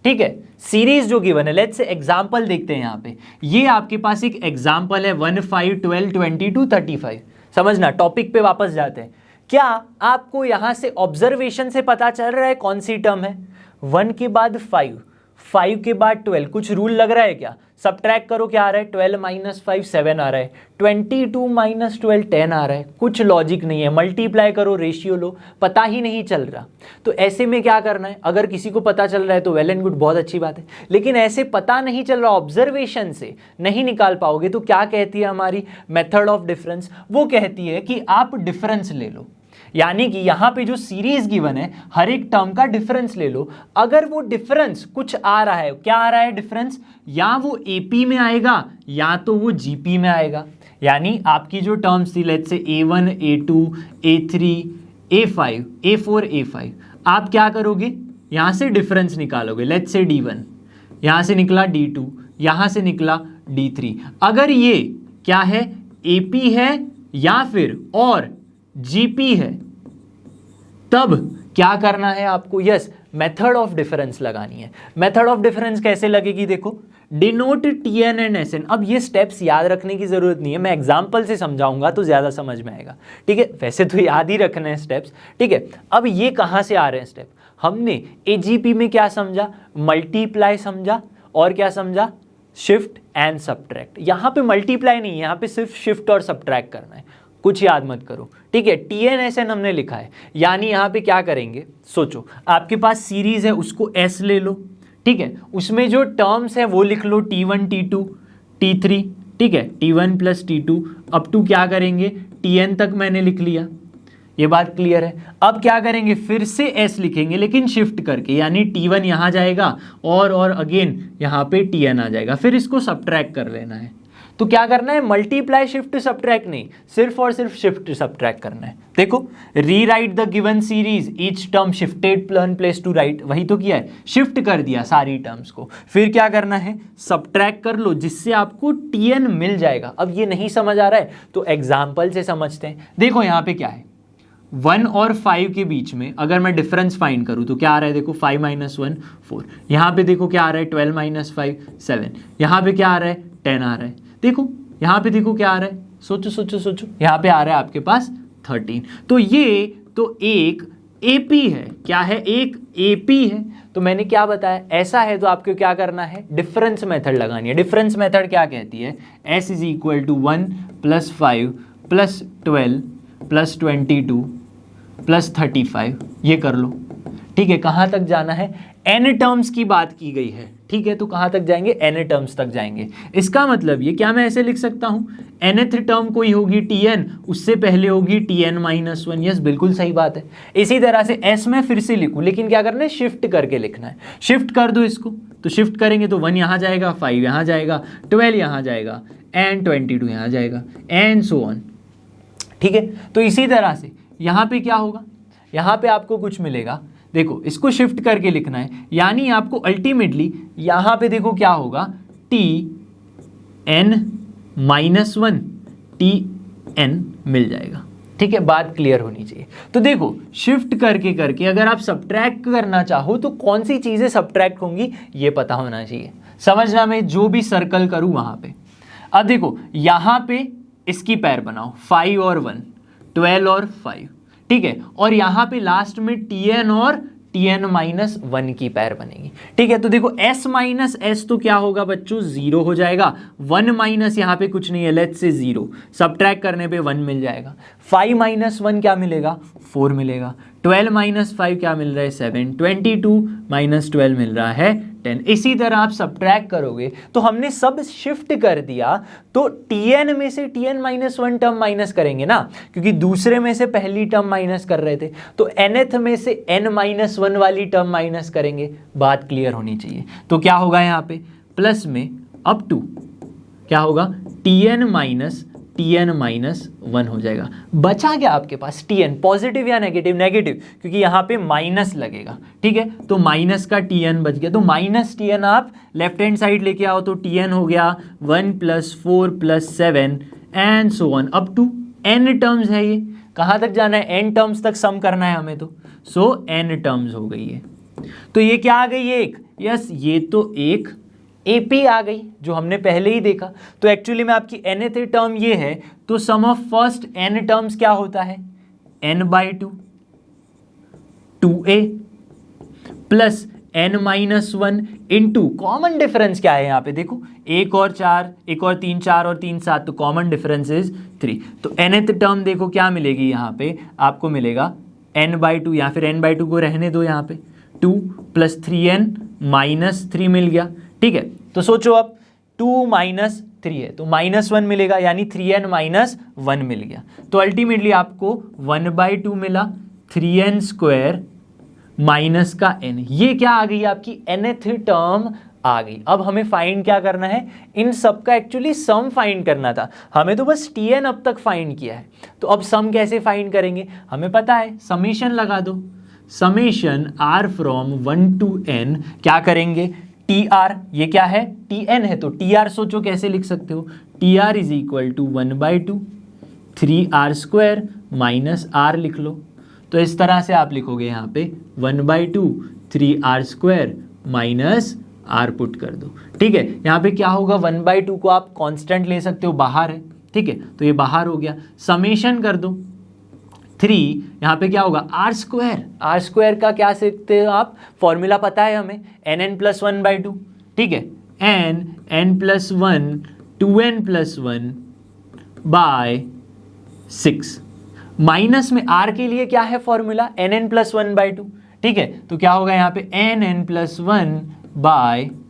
[SPEAKER 1] ठीक है, सीरीज जो गिवन है, लेट्स से एग्जांपल देखते हैं। यहाँ पे ये आपके पास एक एग्जांपल है 1 5 12 22 35। समझना, टॉपिक पे वापस जाते हैं। क्या आपको यहाँ से ऑब्जर्वेशन से पता चल रहा है कौन सी टर्म है, 1 के बाद 5 के बाद 12, कुछ रूल लग रहा है क्या, सबट्रैक्ट करो क्या आ रहा है, 12 माइनस 5 7 आ रहा है, 22 माइनस 12 10 आ रहा है, कुछ लॉजिक नहीं है। मल्टीप्लाई करो, रेशियो लो, पता ही नहीं चल रहा। तो ऐसे में क्या करना है, अगर किसी को पता चल रहा है तो वेल एंड गुड, बहुत अच्छी बात है। लेकिन ऐसे पता नहीं चल रहा, ऑब्जर्वेशन से नहीं निकाल पाओगे, तो क्या कहती है हमारी मेथड ऑफ डिफरेंस, वो कहती है कि आप डिफरेंस ले लो। यानी कि यहाँ पे जो सीरीज गिवन है हर एक टर्म का डिफरेंस ले लो। अगर वो डिफरेंस कुछ आ रहा है, क्या आ रहा है डिफरेंस, या वो एपी में आएगा या तो वो जीपी में आएगा। यानी आपकी जो टर्म्स थी let's say A1 A2 A3 A5 A4 A5, आप क्या करोगे, यहाँ से डिफरेंस निकालोगे। लेट्स से D1 यहाँ से निकला D2 यहाँ से निकला D3। अगर ये क्या है, AP है या फिर और GP है, तब क्या करना है आपको, यस मेथड ऑफ डिफरेंस लगानी है। मेथड ऑफ डिफरेंस कैसे लगेगी, देखो डिनोट TN एंड SN। अब ये स्टेप्स याद रखने की जरूरत नहीं है, मैं एग्जांपल से समझाऊंगा तो ज्यादा समझ में आएगा, ठीक है। वैसे तो याद ही रखना है स्टेप्स, ठीक है। अब ये कहां से आ रहे हैं स्टेप, हमने AGP में क्या समझा, मल्टीप्लाई समझा और क्या समझा, शिफ्ट एंड सब्ट्रैक्ट। यहां पे मल्टीप्लाई नहीं है, यहां पे सिर्फ शिफ्ट और सब्ट्रैक्ट करना है, कुछ याद मत करो, ठीक है। TN SN हमने लिखा है, यानी यहां पे क्या करेंगे, सोचो आपके पास सीरीज है उसको S ले लो, ठीक है। उसमें जो टर्म्स है वो लिख लो T1 T2 T3, ठीक है। T1 plus T2 up to क्या करेंगे, TN तक मैंने लिख लिया, ये बात क्लियर है। अब क्या करेंगे, फिर से S लिखेंगे लेकिन शिफ्ट करके, यानी T1 यहाँ जाएगा और अगेन यहाँ पे TN आ जाएगा, फिर इसको सब्ट्रैक्ट कर लेना है। तो क्या करना है, मल्टीप्लाई शिफ्ट सब्ट्रैक्ट नहीं, सिर्फ और सिर्फ शिफ्ट सब्ट्रैक्ट करना है। देखो rewrite the given series each term shifted one place to right, वही तो किया है, शिफ्ट कर दिया सारी टर्म्स को। फिर क्या करना है, सब्ट्रैक्ट कर लो जिससे आपको TN मिल जाएगा। अब ये नहीं समझ आ रहा है तो एग्जाम्पल से समझते हैं। देखो यहाँ पे क्या है, 1 और 5 के बीच में अगर मैं डिफरेंस फाइंड करूं तो क्या आ रहा है, देखो 5 - 1 4, यहाँ पे देखो क्या आ रहा है 12 - 5 7, यहाँ पे क्या आ रहा है 10 आ रहा है। देखो यहाँ पे देखो क्या आ रहा है, सोचो सोचो सोचो, यहाँ पे आ रहा है आपके पास 13। तो ये तो एक AP है, क्या है, एक AP है। तो मैंने क्या बताया, ऐसा है तो आपको क्या करना है, डिफरेंस मेथड लगानी है। डिफरेंस मेथड क्या कहती है, S = 1 + 5 + 12 + 22 + 35, ये कर लो, ठीक है। कहाँ तक जाना है, N टर्म्स की बात की गई है, ठीक है। तो कहाँ तक जाएंगे, N टर्म्स तक जाएंगे। इसका मतलब ये क्या मैं ऐसे लिख सकता हूँ, nth टर्म कोई होगी TN, उससे पहले होगी TN - 1, यस बिल्कुल सही बात है। इसी तरह से S में फिर से लिखूँ, लेकिन क्या करना है, शिफ्ट करके लिखना है। शिफ्ट कर दो इसको, तो शिफ्ट करेंगे तो 1 यहाँ जाएगा, 5 यहाँ जाएगा, 12 यहाँ जाएगा एंड 22 यहाँ जाएगा एंड सो ऑन, ठीक है। तो इसी तरह से यहाँ पे क्या होगा, यहाँ पे आपको कुछ मिलेगा, देखो इसको शिफ्ट करके लिखना है, यानी आपको अल्टीमेटली यहाँ पे देखो क्या होगा, TN - 1 TN मिल जाएगा, ठीक है। बात क्लियर होनी चाहिए। तो देखो शिफ्ट करके करके अगर आप सब्ट्रैक्ट करना चाहो तो कौन सी चीज़ें सब्ट्रैक्ट होंगी ये पता होना चाहिए, समझना। मैं जो भी सर्कल करूँ वहाँ पे, अब देखो यहाँ पे इसकी पैर बनाओ, 5 और 1 12 और 5, ठीक है। और यहाँ पे लास्ट में TN और TN - 1 की पैर बनेगी, ठीक है। तो देखो S - S तो क्या होगा बच्चों, 0 हो जाएगा। 1 माइनस यहाँ पे कुछ नहीं है, लेट्स से 0, सब्ट्रैक्ट करने पे 1 मिल जाएगा। 5 - 1 क्या मिलेगा, 4 मिलेगा। 12 - 5 क्या मिल रहा है, 7। 22 - 12 मिल रहा है 10। इसी तरह आप सब्ट्रैक्ट करोगे तो हमने सब शिफ्ट कर दिया, तो TN में से TN - 1 टर्म माइनस करेंगे ना, क्योंकि दूसरे में से पहली टर्म माइनस कर रहे थे, तो nth में से N - 1 वाली टर्म माइनस करेंगे। बात क्लियर होनी चाहिए। तो क्या होगा यहाँ पे, प्लस में अप टू क्या होगा, TN - 1 हो जाएगा। बचा क्या आपके पास, TN, पॉजिटिव या नेगेटिव, नेगेटिव, क्योंकि यहाँ पे माइनस लगेगा, ठीक है। तो माइनस का TN बच गया, तो -TN आप लेफ्ट हैंड साइड लेके आओ तो TN हो गया 1 + 4 + 7 and so on up to N terms है। ये कहाँ तक जाना है, N टर्म्स तक सम करना है हमें, तो सो N टर्म्स हो गई है। तो ये क्या आ गई, एक, यस ये तो एक AP आ गई जो हमने पहले ही देखा। तो एक्चुअली में आपकी nth टर्म ये है, तो sum of first n terms क्या होता है, n/2 2a plus n - 1 into common difference क्या है यहाँ पे, देखो 1 और 4, 1 और 3 4 और 3 7, तो कॉमन डिफरेंस इज 3। तो nth टर्म देखो क्या मिलेगी, यहाँ पे आपको मिलेगा n/2, या फिर n/2 को रहने दो, यहाँ पे 2 + 3n - 3 मिल गया, ठीक है। तो सोचो अब 2 माइनस 3 है तो -1 मिलेगा, यानी 3n माइनस 1 मिल गया। तो अल्टीमेटली आपको 1/2 मिला, 3n स्क्वायर माइनस का n, ये क्या आ गई आपकी nth टर्म आ गई। अब हमें फाइंड क्या करना है, इन सब का एक्चुअली सम फाइंड करना था, हमें तो बस tn अब तक फाइंड किया है। तो अब सम कैसे फाइंड करेंगे, हमें पता है, समेशन लगा दो, summation r from 1 to n, क्या करेंगे, tr, ये क्या है, tn है, तो tr सोचो कैसे लिख सकते हो, tr is equal to 1/2 3r square minus r लिख लो। तो इस तरह से आप लिखोगे यहाँ पे 1/2 3r square minus r put कर दो। ठीक है, यहाँ पे क्या होगा, 1/2 को आप कांस्टेंट ले सकते हो, बाहर है, ठीक है, तो ये बाहर हो गया, समेशन कर दो 3, यहाँ पे क्या होगा, r स्क्वायर का क्या सीखते हो आप, फॉर्मूला पता है हमें, n+1/2, ठीक है, n+1 2n+1 बाय 6, माइनस में r के लिए क्या है फॉर्मूला, nn+1/2, ठीक है, तो क्या होगा यहाँ पे nn+1/2,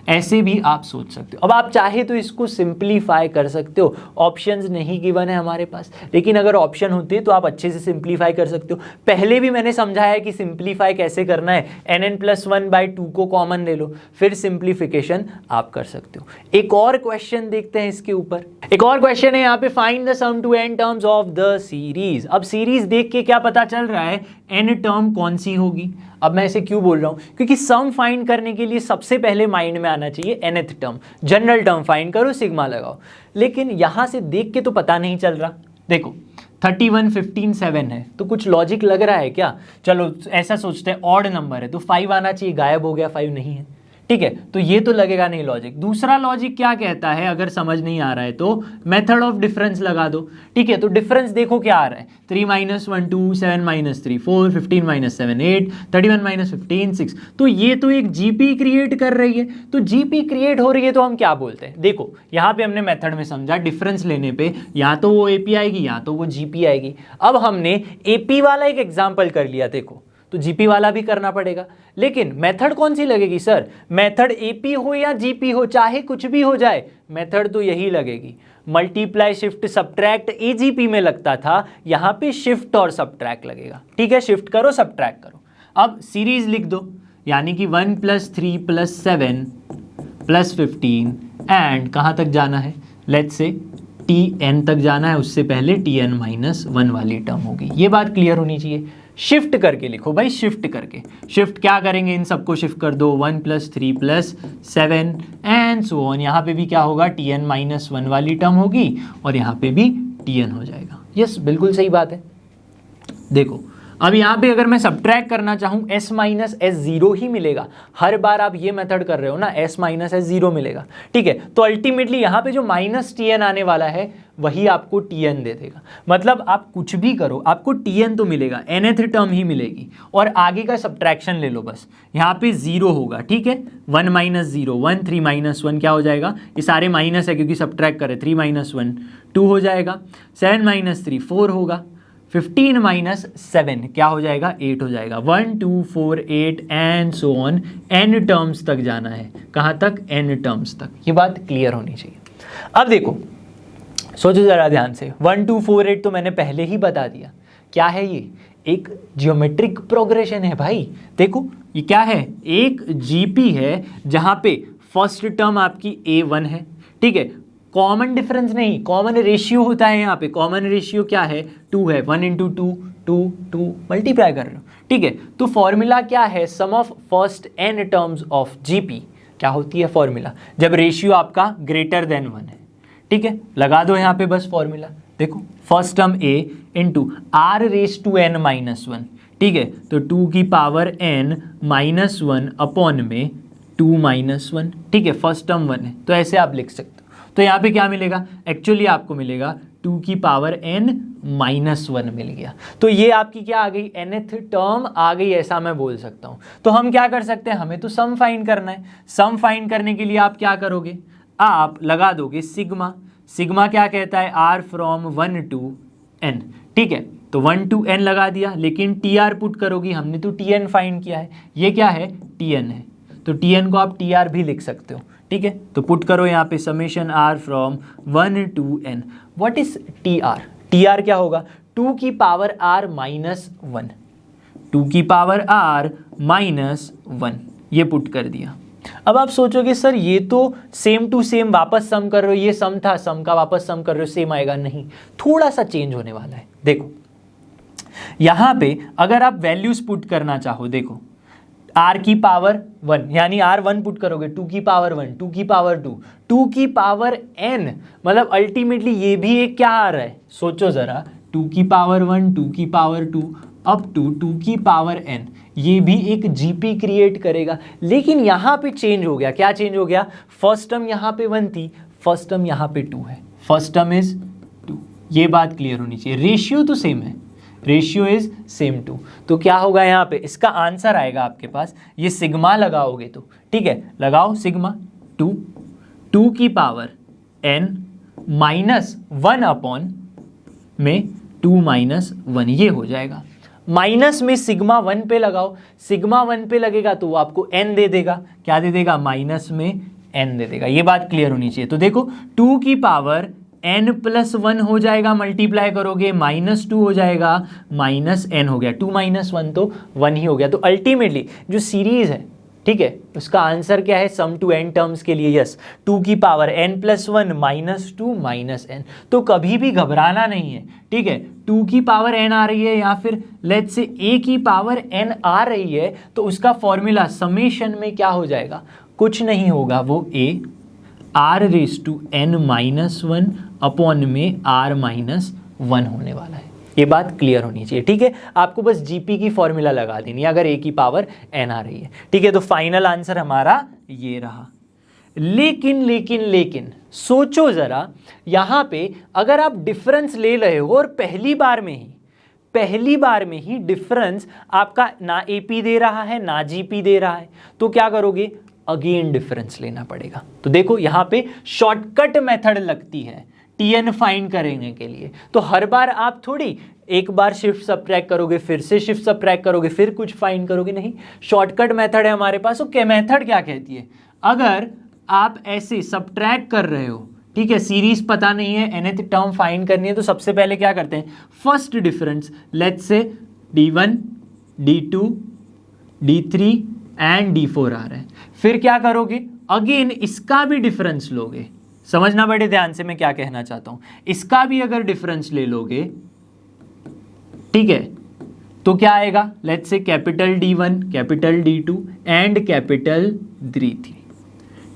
[SPEAKER 1] ऐसे भी आप सोच सकते हो। अब आप चाहे तो इसको सिंप्लीफाई कर सकते हो, ऑप्शंस नहीं गिवन है हमारे पास, लेकिन अगर ऑप्शन होते तो आप अच्छे से सिंप्लीफाई कर सकते हो। पहले भी मैंने समझाया है कि सिंप्लीफाई कैसे करना है, nn+1/2 को कॉमन ले लो, फिर सिंप्लीफिकेशन आप कर सकते हो। एक और क्वेश्चन देखते हैं इसके ऊपर, एक और क्वेश्चन है यहाँ पे, find the sum to n terms of the series. अब सीरीज देख के क्या पता चल रहा है, n टर्म कौन सी होगी। अब मैं इसे क्यों बोल रहा हूं, क्योंकि सम फाइंड करने के लिए सबसे पहले माइंड में आना चाहिए nth term, general term find करो, सिग्मा लगाओ, लेकिन यहां से देख के तो पता नहीं चल रहा। देखो 31 15 7 है, तो कुछ लॉजिक लग रहा है क्या, चलो ऐसा सोचते हैं, ऑड नंबर है तो 5 आना चाहिए, गायब हो गया, 5 नहीं है, ठीक है, तो ये तो लगेगा नहीं लॉजिक। दूसरा लॉजिक क्या कहता है, अगर समझ नहीं आ रहा है तो मेथड ऑफ डिफरेंस लगा दो, ठीक है, तो डिफरेंस देखो क्या आ रहा है, 3 - 1 2 7 - 3 4 15 - 7 8 31 - 15 6, तो ये तो एक जीपी क्रिएट कर रही है। तो जीपी क्रिएट हो रही है तो हम क्या बोलते हैं, देखो यहाँ पे हमने मेथड में समझा, डिफरेंस लेने पे या तो वो एपी आएगी या तो वो जीपी आएगी। अब हमने एपी वाला एक एग्जाम्पल कर लिया, देखो तो जीपी वाला भी करना पड़ेगा, लेकिन मेथड कौन सी लगेगी सर, मेथड एपी हो या जीपी हो, चाहे कुछ भी हो जाए, मेथड तो यही लगेगी। मल्टीप्लाई शिफ्ट सब्ट्रैक्ट एजीपी में लगता था, यहां पे शिफ्ट और सब्ट्रैक्ट लगेगा, ठीक है, शिफ्ट करो सब्ट्रैक्ट करो। अब सीरीज लिख दो, यानी कि 1 + 3 + 7 + 15 एंड कहां तक जाना है, लेट्स से tn तक जाना है, उससे पहले tn-1 वाली टर्म होगी, ये बात क्लियर होनी चाहिए। शिफ्ट करके लिखो भाई, शिफ्ट करके, शिफ्ट क्या करेंगे, इन सबको शिफ्ट कर दो, 1 + 3 + 7 एंड सो ऑन, यहाँ पे भी क्या होगा, tn-1 वाली टर्म होगी और यहाँ पे भी tn हो जाएगा। यस, बिल्कुल सही बात है। देखो अब यहाँ पे अगर मैं सब्ट्रैक्ट करना चाहूँ, s - s0 ही मिलेगा, हर बार आप ये मेथड कर रहे हो ना, s - s0 मिलेगा, ठीक है, तो अल्टीमेटली यहाँ पे जो -tn आने वाला है वही आपको tn दे देगा। मतलब आप कुछ भी करो आपको tn तो मिलेगा, nth टर्म ही मिलेगी, और आगे का सब्ट्रैक्शन ले लो बस, यहाँ पे 0 होगा, ठीक है, 1 - 0 1 3 - 1 क्या हो जाएगा, ये सारे माइनस है क्योंकि सब्ट्रैक्ट करे, 3 - 1 2 हो जाएगा, 7 - 3 4 होगा, 15 - 7 क्या हो जाएगा, 8 हो जाएगा, 1 2 4 8 and so on, n terms तक जाना है, कहाँ तक, n टर्म्स तक, ये बात क्लियर होनी चाहिए। अब देखो सोचो जरा ध्यान से, 1 2 4 8 तो मैंने पहले ही बता दिया, क्या है ये, एक जियोमेट्रिक प्रोग्रेशन है भाई। देखो ये क्या है, एक जीपी है जहां पे फर्स्ट टर्म आपकी a1 है, ठीक है, कॉमन डिफरेंस नहीं, कॉमन रेशियो होता है, यहाँ पे कॉमन रेशियो क्या है, 2 है, 1 × 2 2 2 मल्टीप्लाई कर रहे हो, ठीक है, तो फॉर्मूला क्या है, sum of first n terms of GP, क्या होती है फॉर्मूला, जब रेशियो आपका ग्रेटर देन 1 है, ठीक है, लगा दो यहाँ पे बस फॉर्मूला, देखो first term a into r⁻n-1, ठीक है, तो 2 की पावर n -1 अपॉन में 2 - 1, ठीक है, फर्स्ट टर्म 1 है, तो ऐसे आप लिख सकते हो। तो यहाँ पे क्या मिलेगा, एक्चुअली आपको मिलेगा 2 की पावर n -1 मिल गया, तो ये आपकी क्या आ गई, nth टर्म आ गई, ऐसा मैं बोल सकता हूँ। तो हम क्या कर सकते हैं, हमें तो सम फाइंड करना है, सम फाइंड करने के लिए आप क्या करोगे, आप लगा दोगे सिग्मा, सिग्मा क्या कहता है, r फ्रॉम 1 to n, ठीक है, तो 1 to n लगा दिया, लेकिन tr पुट करोगी, हमने तो tn फाइंड किया है, ये क्या है, tn है, तो tn को आप tr भी लिख सकते हो, ठीक है, तो पुट करो यहाँ पे summation r from 1 to n। What is t r? T r क्या होगा? 2 की पावर r माइनस 1, 2 की पावर r माइनस 1, ये पुट कर दिया। अब आप सोचोगे सर ये तो सेम टू सेम वापस सम कर रहे हो, ये सम था, सम का वापस सम कर रहे हो, सेम आएगा? नहीं, थोड़ा सा चेंज होने वाला है। देखो यहां पे अगर आप वैल्यूज पुट करना चाहो, देखो r की पावर 1 यानी r1 पुट करोगे, 2 की पावर 1, 2 की पावर 2, 2 की पावर n, मतलब अल्टीमेटली ये भी एक क्या आ रहा है? सोचो जरा, 2 की पावर 1, 2 की पावर 2 अप टू 2 की पावर n, ये भी एक जीपी क्रिएट करेगा। लेकिन यहां पे चेंज हो गया। क्या चेंज हो गया? फर्स्ट टर्म यहां पे 1 थी, फर्स्ट टर्म यहां पे 2 है, फर्स्ट टर्म इज 2। ये बात क्लियर होनी चाहिए। रेशियो तो सेम है, रेशियो इज सेम टू। तो क्या होगा यहाँ पे? इसका आंसर आएगा आपके पास, ये सिग्मा लगाओगे तो, ठीक है, लगाओ सिग्मा 2 की पावर n माइनस 1 अपॉन में 2 माइनस 1, ये हो जाएगा। माइनस में सिग्मा 1 पे लगाओ, सिग्मा 1 पे लगेगा तो वो आपको n दे देगा। क्या दे देगा? माइनस में n दे देगा। ये बात क्लियर होनी चाहिए। तो देखो 2 की पावर n प्लस 1 हो जाएगा, मल्टीप्लाई करोगे माइनस 2 हो जाएगा, माइनस n हो गया, 2 माइनस 1 तो 1 ही हो गया। तो अल्टीमेटली जो सीरीज है, ठीक है, उसका आंसर क्या है? सम टू n टर्म्स के लिए यस, 2 की power n plus 1 minus 2 minus n। तो कभी भी घबराना नहीं है, ठीक है। 2 की पावर n आ रही है या फिर लेट्स से a की पावर n आ रही है, तो उसका फॉर्मूला समेशन में क्या हो जाएगा? कुछ नहीं होगा, वो a r raise to n minus 1 upon में r माइनस 1 होने वाला है। ये बात क्लियर होनी चाहिए, ठीक है। आपको बस जीपी की फॉर्मूला लगा देनी है अगर a की पावर n आ रही है, ठीक है। तो फाइनल आंसर हमारा ये रहा। लेकिन सोचो जरा, यहां पे अगर आप डिफरेंस ले रहे हो और पहली बार में ही डिफरेंस आपका ना एपी दे रहा है ना जीपी दे रहा है, तो क्या करोगे? अगेन डिफरेंस लेना पड़ेगा। तो देखो यहां पे शॉर्टकट मेथड लगती है टीएन फाइंड करने के लिए। तो हर बार आप थोड़ी एक बार शिफ्ट सबट्रैक्ट करोगे, फिर से शिफ्ट सबट्रैक्ट करोगे, फिर कुछ फाइंड करोगे, नहीं, शॉर्टकट मेथड है हमारे पास। तो मेथड क्या कहती है? अगर आप ऐसे सबट्रैक्ट कर रहे हो, ठीक है, सीरीज पता नहीं है, nth टर्म फाइंड करनी है, तो सबसे पहले क्या करते हैं? First difference let's say d1 d2 d3 and d4 आ रहा है, फिर क्या करोगे? अगेन इसका भी डिफरेंस लोगे। समझना बड़े ध्यान से मैं क्या कहना चाहता हूं। इसका भी अगर डिफरेंस ले लोगे, ठीक है, तो क्या आएगा? Let's say capital D1 capital D2 and capital D3,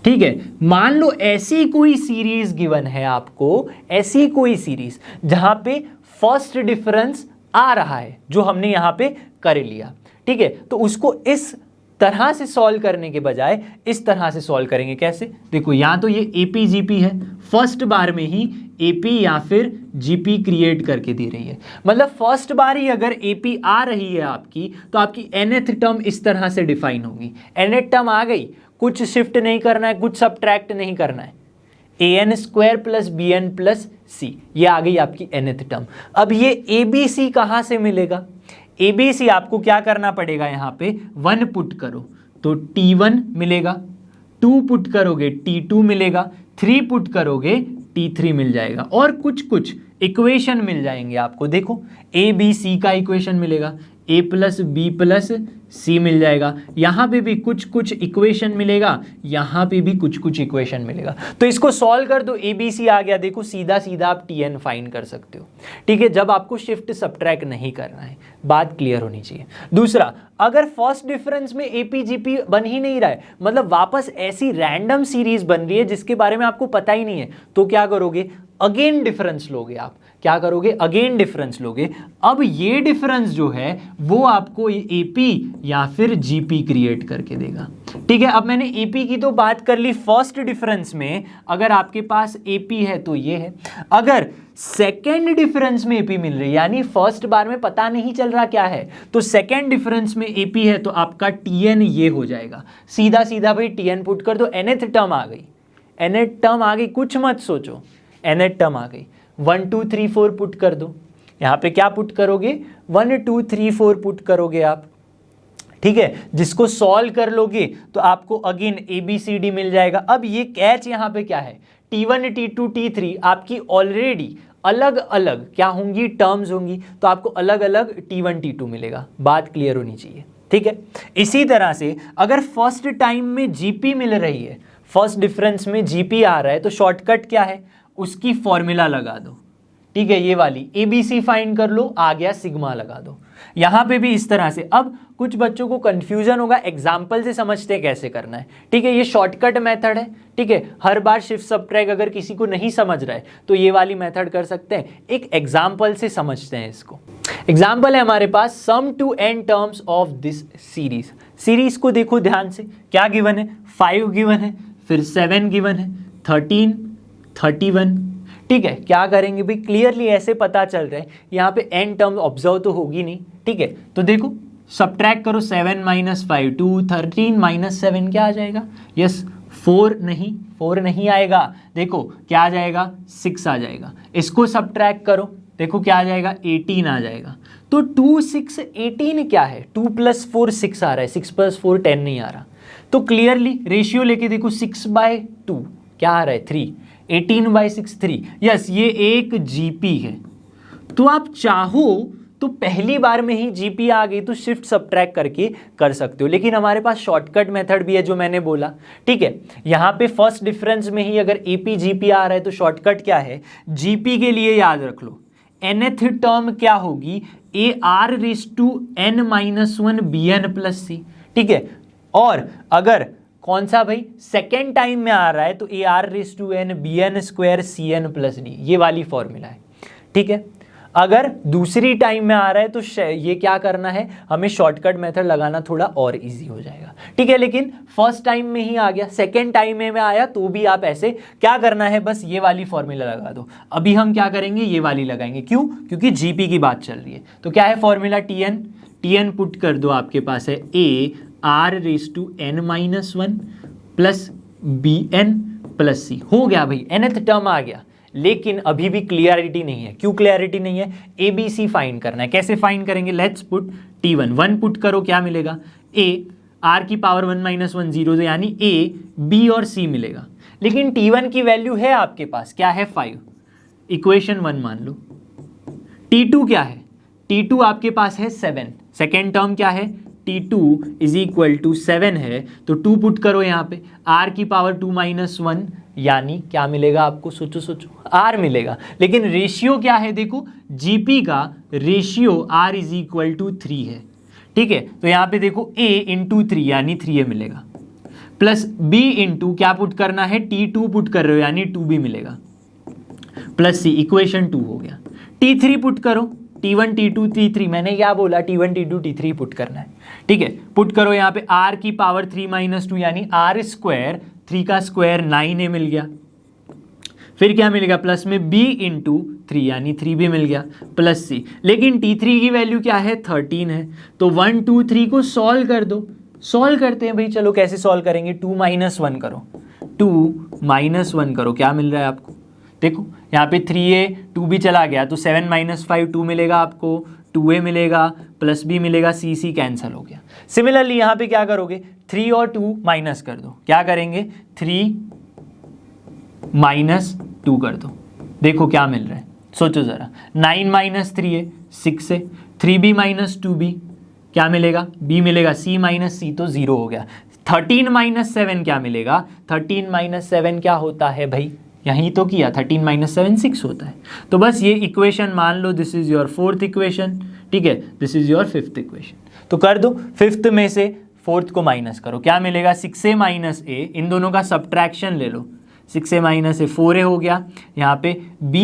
[SPEAKER 1] ठीक है। मान लो ऐसी कोई सीरीज गिवन है आपको, ऐसी कोई सीरीज जहां पे फर्स्ट डिफरेंस आ रहा है, जो हमने यहां पे कर लिया, ठीक है। तो उसको इस तरह से सॉल्व करने के बजाय इस तरह से सॉल्व करेंगे। कैसे? देखो या तो ये एपी जीपी है, फर्स्ट बार में ही एपी या फिर जीपी क्रिएट करके दे रही है, मतलब फर्स्ट बार ही अगर एपी आ रही है आपकी, तो आपकी nth टर्म इस तरह से डिफाइन होगी। nth टर्म आ गई, कुछ शिफ्ट नहीं करना है, कुछ सबट्रैक्ट नहीं करना है, an square plus bn plus c, ये आ गई आपकी nth टर्म। अब ये abc कहां से मिलेगा? ABC आपको क्या करना पड़ेगा? यहां पे 1 पुट करो तो T1 मिलेगा, 2 पुट करोगे T2 मिलेगा, 3 पुट करोगे T3 मिल जाएगा, और कुछ इक्वेशन मिल जाएंगे आपको। देखो ABC का इक्वेशन मिलेगा, a प्लस बी प्लस सी मिल जाएगा, यहाँ पे भी कुछ इक्वेशन मिलेगा, यहाँ पे भी कुछ इक्वेशन मिलेगा। तो इसको सॉल्व कर दो, ABC आ गया। देखो सीधा आप TN फाइंड कर सकते हो, ठीक है, जब आपको शिफ्ट सबट्रैक्ट नहीं करना है। बात क्लियर होनी चाहिए। दूसरा, अगर फर्स्ट डिफरेंस में APGP बन ही नहीं रहा है, मतलब वापस ऐसी रैंडम सीरीज बन रही है जिसके बारे में आपको पता ही नहीं है, तो क्या करोगे? अगेन डिफरेंस लोगे आप। क्या करोगे? अगेन डिफरेंस लोगे। अब ये डिफरेंस जो है वो आपको AP या फिर GP क्रिएट करके देगा, ठीक है। अब मैंने AP की तो बात कर ली। फर्स्ट डिफरेंस में अगर आपके पास AP है तो ये है। अगर सेकेंड डिफरेंस में AP मिल रही है, यानी फर्स्ट बार में पता नहीं चल रहा क्या है, तो सेकेंड डिफरेंस में AP है, तो आपका TN ये हो जाएगा। सीधा भाई TN पुट कर दो, nth टर्म आ गई, nth टर्म आ गई, कुछ मत सोचो, nth टर्म आ गई। 1 2 3 4 पुट कर दो। यहाँ पे क्या पुट करोगे? 1 2 3 4 पुट करोगे आप, ठीक है, जिसको सॉल्व कर लोगे तो आपको अगेन ABCD मिल जाएगा। अब ये कैच यहाँ पे क्या है, T1 T2 T3 आपकी ऑलरेडी अलग अलग क्या होंगी, टर्म्स होंगी, तो आपको अलग अलग T1 T2 मिलेगा। बात क्लियर होनी चाहिए, ठीक है। इसी तरह से अगर फर्स्ट टाइम में GP मिल रही है, फर्स्ट डिफरेंस में GP आ रहा है, तो शॉर्टकट क्या है, उसकी फॉर्मूला लगा दो, ठीक है, ये वाली ABC फाइंड कर लो, आ गया सिग्मा लगा दो। यहां पे भी इस तरह से। अब कुछ बच्चों को कंफ्यूजन होगा, एग्जाम्पल से समझते हैं कैसे करना है, ठीक है। ये शॉर्टकट मेथड है, ठीक है। हर बार शिफ्ट सबट्रैक्ट अगर किसी को नहीं समझ रहा है तो ये वाली मेथड कर सकते हैं। एक एग्जाम्पल से समझते हैं इसको। एग्जाम्पल है हमारे पास, sum to n terms of this series. Series को देखो ध्यान से, क्या गिवन है, 5 गिवन है, फिर 7 गिवन है, 13, 31, ठीक है। क्या करेंगे भाई, क्लियरली ऐसे पता चल रहा है यहाँ पे n टर्म ऑब्जर्व तो होगी नहीं, ठीक है। तो देखो सब्ट्रैक्ट करो, 7 - 5 2, 13 - 7 क्या आ जाएगा, यस 4 नहीं आएगा। देखो क्या आ जाएगा, 6 आ जाएगा। इसको सब्ट्रैक्ट करो, देखो क्या आ जाएगा, 18 आ जाएगा। तो 2 6 18 क्या है, 2 + 4 6 आ रहा है, 6 + 4 10 नहीं आ रहा। तो क्लियरली रेशियो लेके देखो, 6/2 क्या आ रहा है, 3, 18/6 3, यस ये एक GP है। तो आप चाहो तो पहली बार में ही GP आ गई तो शिफ्ट सबट्रैक्ट करके कर सकते हो, लेकिन हमारे पास शॉर्टकट मेथड भी है जो मैंने बोला, ठीक है। यहाँ पे फर्स्ट डिफरेंस में ही अगर AP GP आ रहा है तो शॉर्टकट क्या है, GP के लिए याद रख लो, nth टर्म क्या होगी, AR⁴n - 1 BN + C, ठीक है। और अगर कौन सा भाई सेकेंड टाइम में आ रहा है तो AR⁴n BN² CN + D, ये वाली फॉर्मूला है, ठीक है। अगर दूसरी टाइम में आ रहा है तो ये क्या करना है, हमें शॉर्टकट मेथड लगाना थोड़ा और इजी हो जाएगा, ठीक है। लेकिन फर्स्ट टाइम में ही आ गया, सेकेंड टाइम में आया तो भी आप ऐसे क्या करना है, बस ये वाली फॉर्मूला लगा दो। अभी हम क्या करेंगे, ये वाली लगाएंगे, क्यों, क्योंकि GP की बात चल रही है। तो क्या है फॉर्मूला, TN पुट कर दो, आपके पास है AR⁴n - 1 + BN + C, हो गया भाई, nth टर्म आ गया। लेकिन अभी भी क्लियरिटी नहीं है। क्यों क्लियरिटी नहीं है, ABC फाइंड करना है। कैसे फाइंड करेंगे, लेट्स पुट T1 1 पुट करो, क्या मिलेगा, AR⁴1 - 1 0, यानी A B और C मिलेगा। लेकिन T1 की वैल्यू है आपके पास, क्या है 5, इक्वेशन 1 मान लो। T2 क्या है, T2 आपके पास है 7, सेकेंड टर्म क्या है, T2 = 7 है, तो 2 पुट करो यहाँ पे, R⁴2 - 1 यानी क्या मिलेगा आपको, सोचो R मिलेगा। लेकिन रेशियो क्या है, देखो GP का रेशियो R = 3 है, ठीक है। तो यहाँ पे देखो A × 3 यानी 3A मिलेगा, प्लस B × क्या पुट करना है, T2 पुट कर रहे हो यानी 2B मिलेगा, प्लस C, इक्वेशन 2 हो गया। T3 पुट करो, T1 T2 T3, मैंने क्या बोला, T1 T2 T3 पुट करना है, ठीक है। पुट करो यहाँ पे R⁴3 - 2 यानी R², 3 का स्क्वायर 9A मिल गया। फिर क्या मिलेगा, प्लस में B × 3 यानी 3B मिल गया, प्लस C। लेकिन T3 की वैल्यू क्या है, 13 है। तो 1 2 3 को सॉल्व कर दो। सॉल्व करते हैं भाई, चलो कैसे सॉल्व करेंगे, 2 - 1 करो, 2 - 1 करो, क्या मिल रहा है आपको, देखो यहाँ पे 3A 2B चला गया, तो 7 - 5 2 मिलेगा आपको, 2A मिलेगा, प्लस B मिलेगा, C कैंसिल हो गया। सिमिलरली यहाँ पे क्या करोगे, 3 और 2 माइनस कर दो, क्या करेंगे, 3 - 2 कर दो, देखो क्या मिल रहा है, सोचो ज़रा, 9 - 3A 6 है, 3B - 2B क्या मिलेगा, B मिलेगा, C - C तो 0 हो गया। 13 - 7 क्या मिलेगा, 13 - 7 क्या होता है भाई, यहीं तो किया, 13 - 7 6 होता है। तो बस ये इक्वेशन मान लो, this is your 4th equation, ठीक है, this is your 5th equation. तो कर दो, 5th में से 4th को माइनस करो, क्या मिलेगा, 6A - A, इन दोनों का सब्ट्रैक्शन ले लो, 6A - A 4A हो गया, यहाँ पे B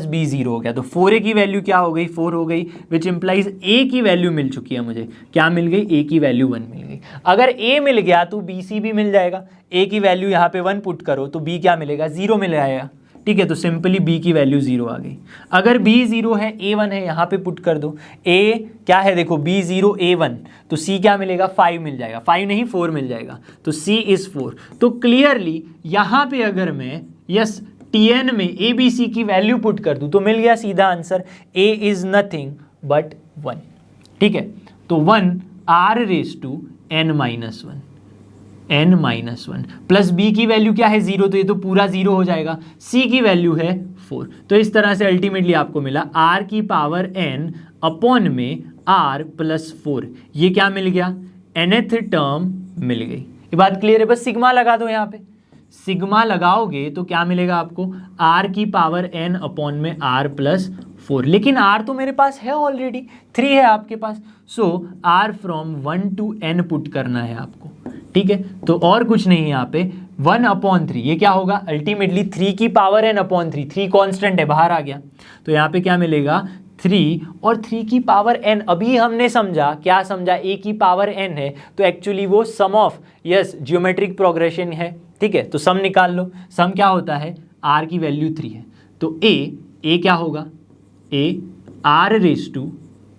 [SPEAKER 1] - B 0 हो गया। तो 4A की वैल्यू क्या हो गई, 4 हो गई, विच इंप्लाइज A की वैल्यू मिल चुकी है मुझे, क्या मिल गई, A की वैल्यू 1 मिल गई। अगर A मिल गया तो BC भी मिल जाएगा, A की वैल्यू यहाँ पे 1 पुट करो तो B क्या मिलेगा, 0 मिल जाएगा, ठीक है। तो सिंपली B की वैल्यू 0 आ गई। अगर B 0 है, A 1 है, यहाँ पे पुट कर दो, A क्या है, देखो B 0 A 1, तो C क्या मिलेगा, 5 मिल जाएगा, 5 नहीं 4 मिल जाएगा, तो C इज 4। तो क्लियरली यहाँ पे अगर मैं यस TN में ABC की वैल्यू पुट कर दूँ तो मिल गया सीधा answer, A is nothing but 1, ठीक है। तो 1 r raise to n minus one plus B की वैल्यू क्या है 0, तो ये तो पूरा 0 हो जाएगा, सी की वैल्यू है 4। तो इस तरह से अल्टीमेटली आपको मिला r की पावर n अपॉन में r प्लस 4, ये क्या मिल गया, nth टर्म मिल गई। ये बात क्लियर है? बस सिग्मा लगा दो, यहाँ पे सिग्मा लगाओगे तो क्या मिलेगा आपको, r की पावर n अपॉन में r प्लस 4, लेकिन r तो मेरे पास है ऑलरेडी, 3 है आपके पास, सो r from 1 to n put करना है आपको, ठीक है। तो और कुछ नहीं, यहाँ पे 1/3, ये क्या होगा, अल्टीमेटली 3 की पावर n अपॉन 3, 3 कॉन्स्टेंट है, बाहर आ गया, तो यहाँ पे क्या मिलेगा 3 और 3 की पावर n। अभी हमने समझा, क्या समझा, a की पावर n है तो एक्चुअली वो सम ऑफ जियोमेट्रिक प्रोग्रेशन है, ठीक है। तो सम निकाल लो, सम क्या होता है, r की वैल्यू 3 है, तो a क्या होगा, a r raise to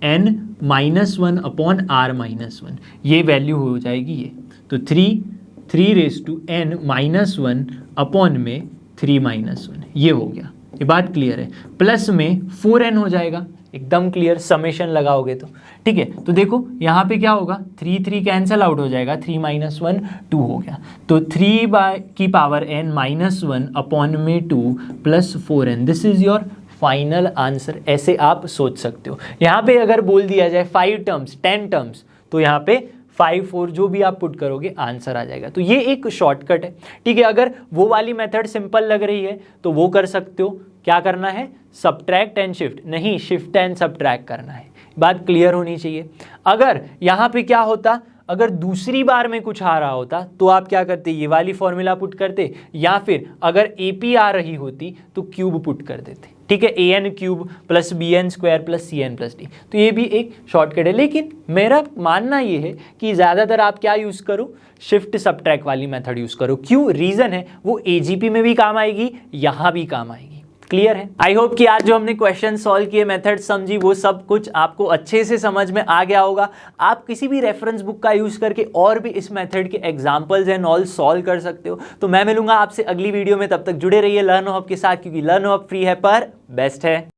[SPEAKER 1] n minus 1 upon r minus 1, ये वैल्यू हो जाएगी ये, तो 3 raise to n minus 1 upon में 3 माइनस 1, ये हो गया। ये बात क्लियर है? प्लस में 4n हो जाएगा, एकदम क्लियर, समेशन लगाओगे तो, ठीक है। तो देखो यहाँ पे क्या होगा, 3 कैंसिल आउट हो जाएगा, 3 माइनस 1 2 हो गया, तो 3 की पावर n माइनस 1 अपॉन में 2 plus 4n, this is your final answer. ऐसे आप सोच सकते हो। यहाँ पे अगर बोल दिया जाए 5 टर्म्स 10 टर्म्स, तो यहाँ पे 5 4 जो भी आप पुट करोगे आंसर आ जाएगा। तो ये एक शॉर्टकट है, ठीक है। अगर वो वाली मेथड सिंपल लग रही है तो वो कर सकते हो। क्या करना है, सब्ट्रैक्ट एंड शिफ्ट, नहीं शिफ्ट एंड सब्ट्रैक्ट करना है, बात क्लियर होनी चाहिए। अगर यहाँ पे क्या होता, अगर दूसरी बार में कुछ आ रहा होता तो आप क्या करते, ये वाली फॉर्मूला पुट करते, या फिर अगर AP आ रही होती तो क्यूब पुट कर देते, ठीक है, an cube plus bn square plus cn plus d। तो ये भी एक शॉर्टकट है, लेकिन मेरा मानना ये है कि ज़्यादातर आप क्या यूज़ करो, शिफ्ट सब्ट्रैक्ट वाली मेथड यूज़ करो। क्यों, रीज़न है वो AGP में भी काम आएगी, यहाँ भी काम आएगी। क्लियर है? आई होप कि आज जो हमने क्वेश्चन सॉल्व किए, मेथड समझी, वो सब कुछ आपको अच्छे से समझ में आ गया होगा। आप किसी भी रेफरेंस बुक का यूज करके और भी इस मेथड के एग्जांपल्स एंड ऑल सॉल्व कर सकते हो। तो मैं मिलूंगा आपसे अगली वीडियो में, तब तक जुड़े रहिए लर्न हब के साथ, क्योंकि लर्न हब फ्री है पर बेस्ट है।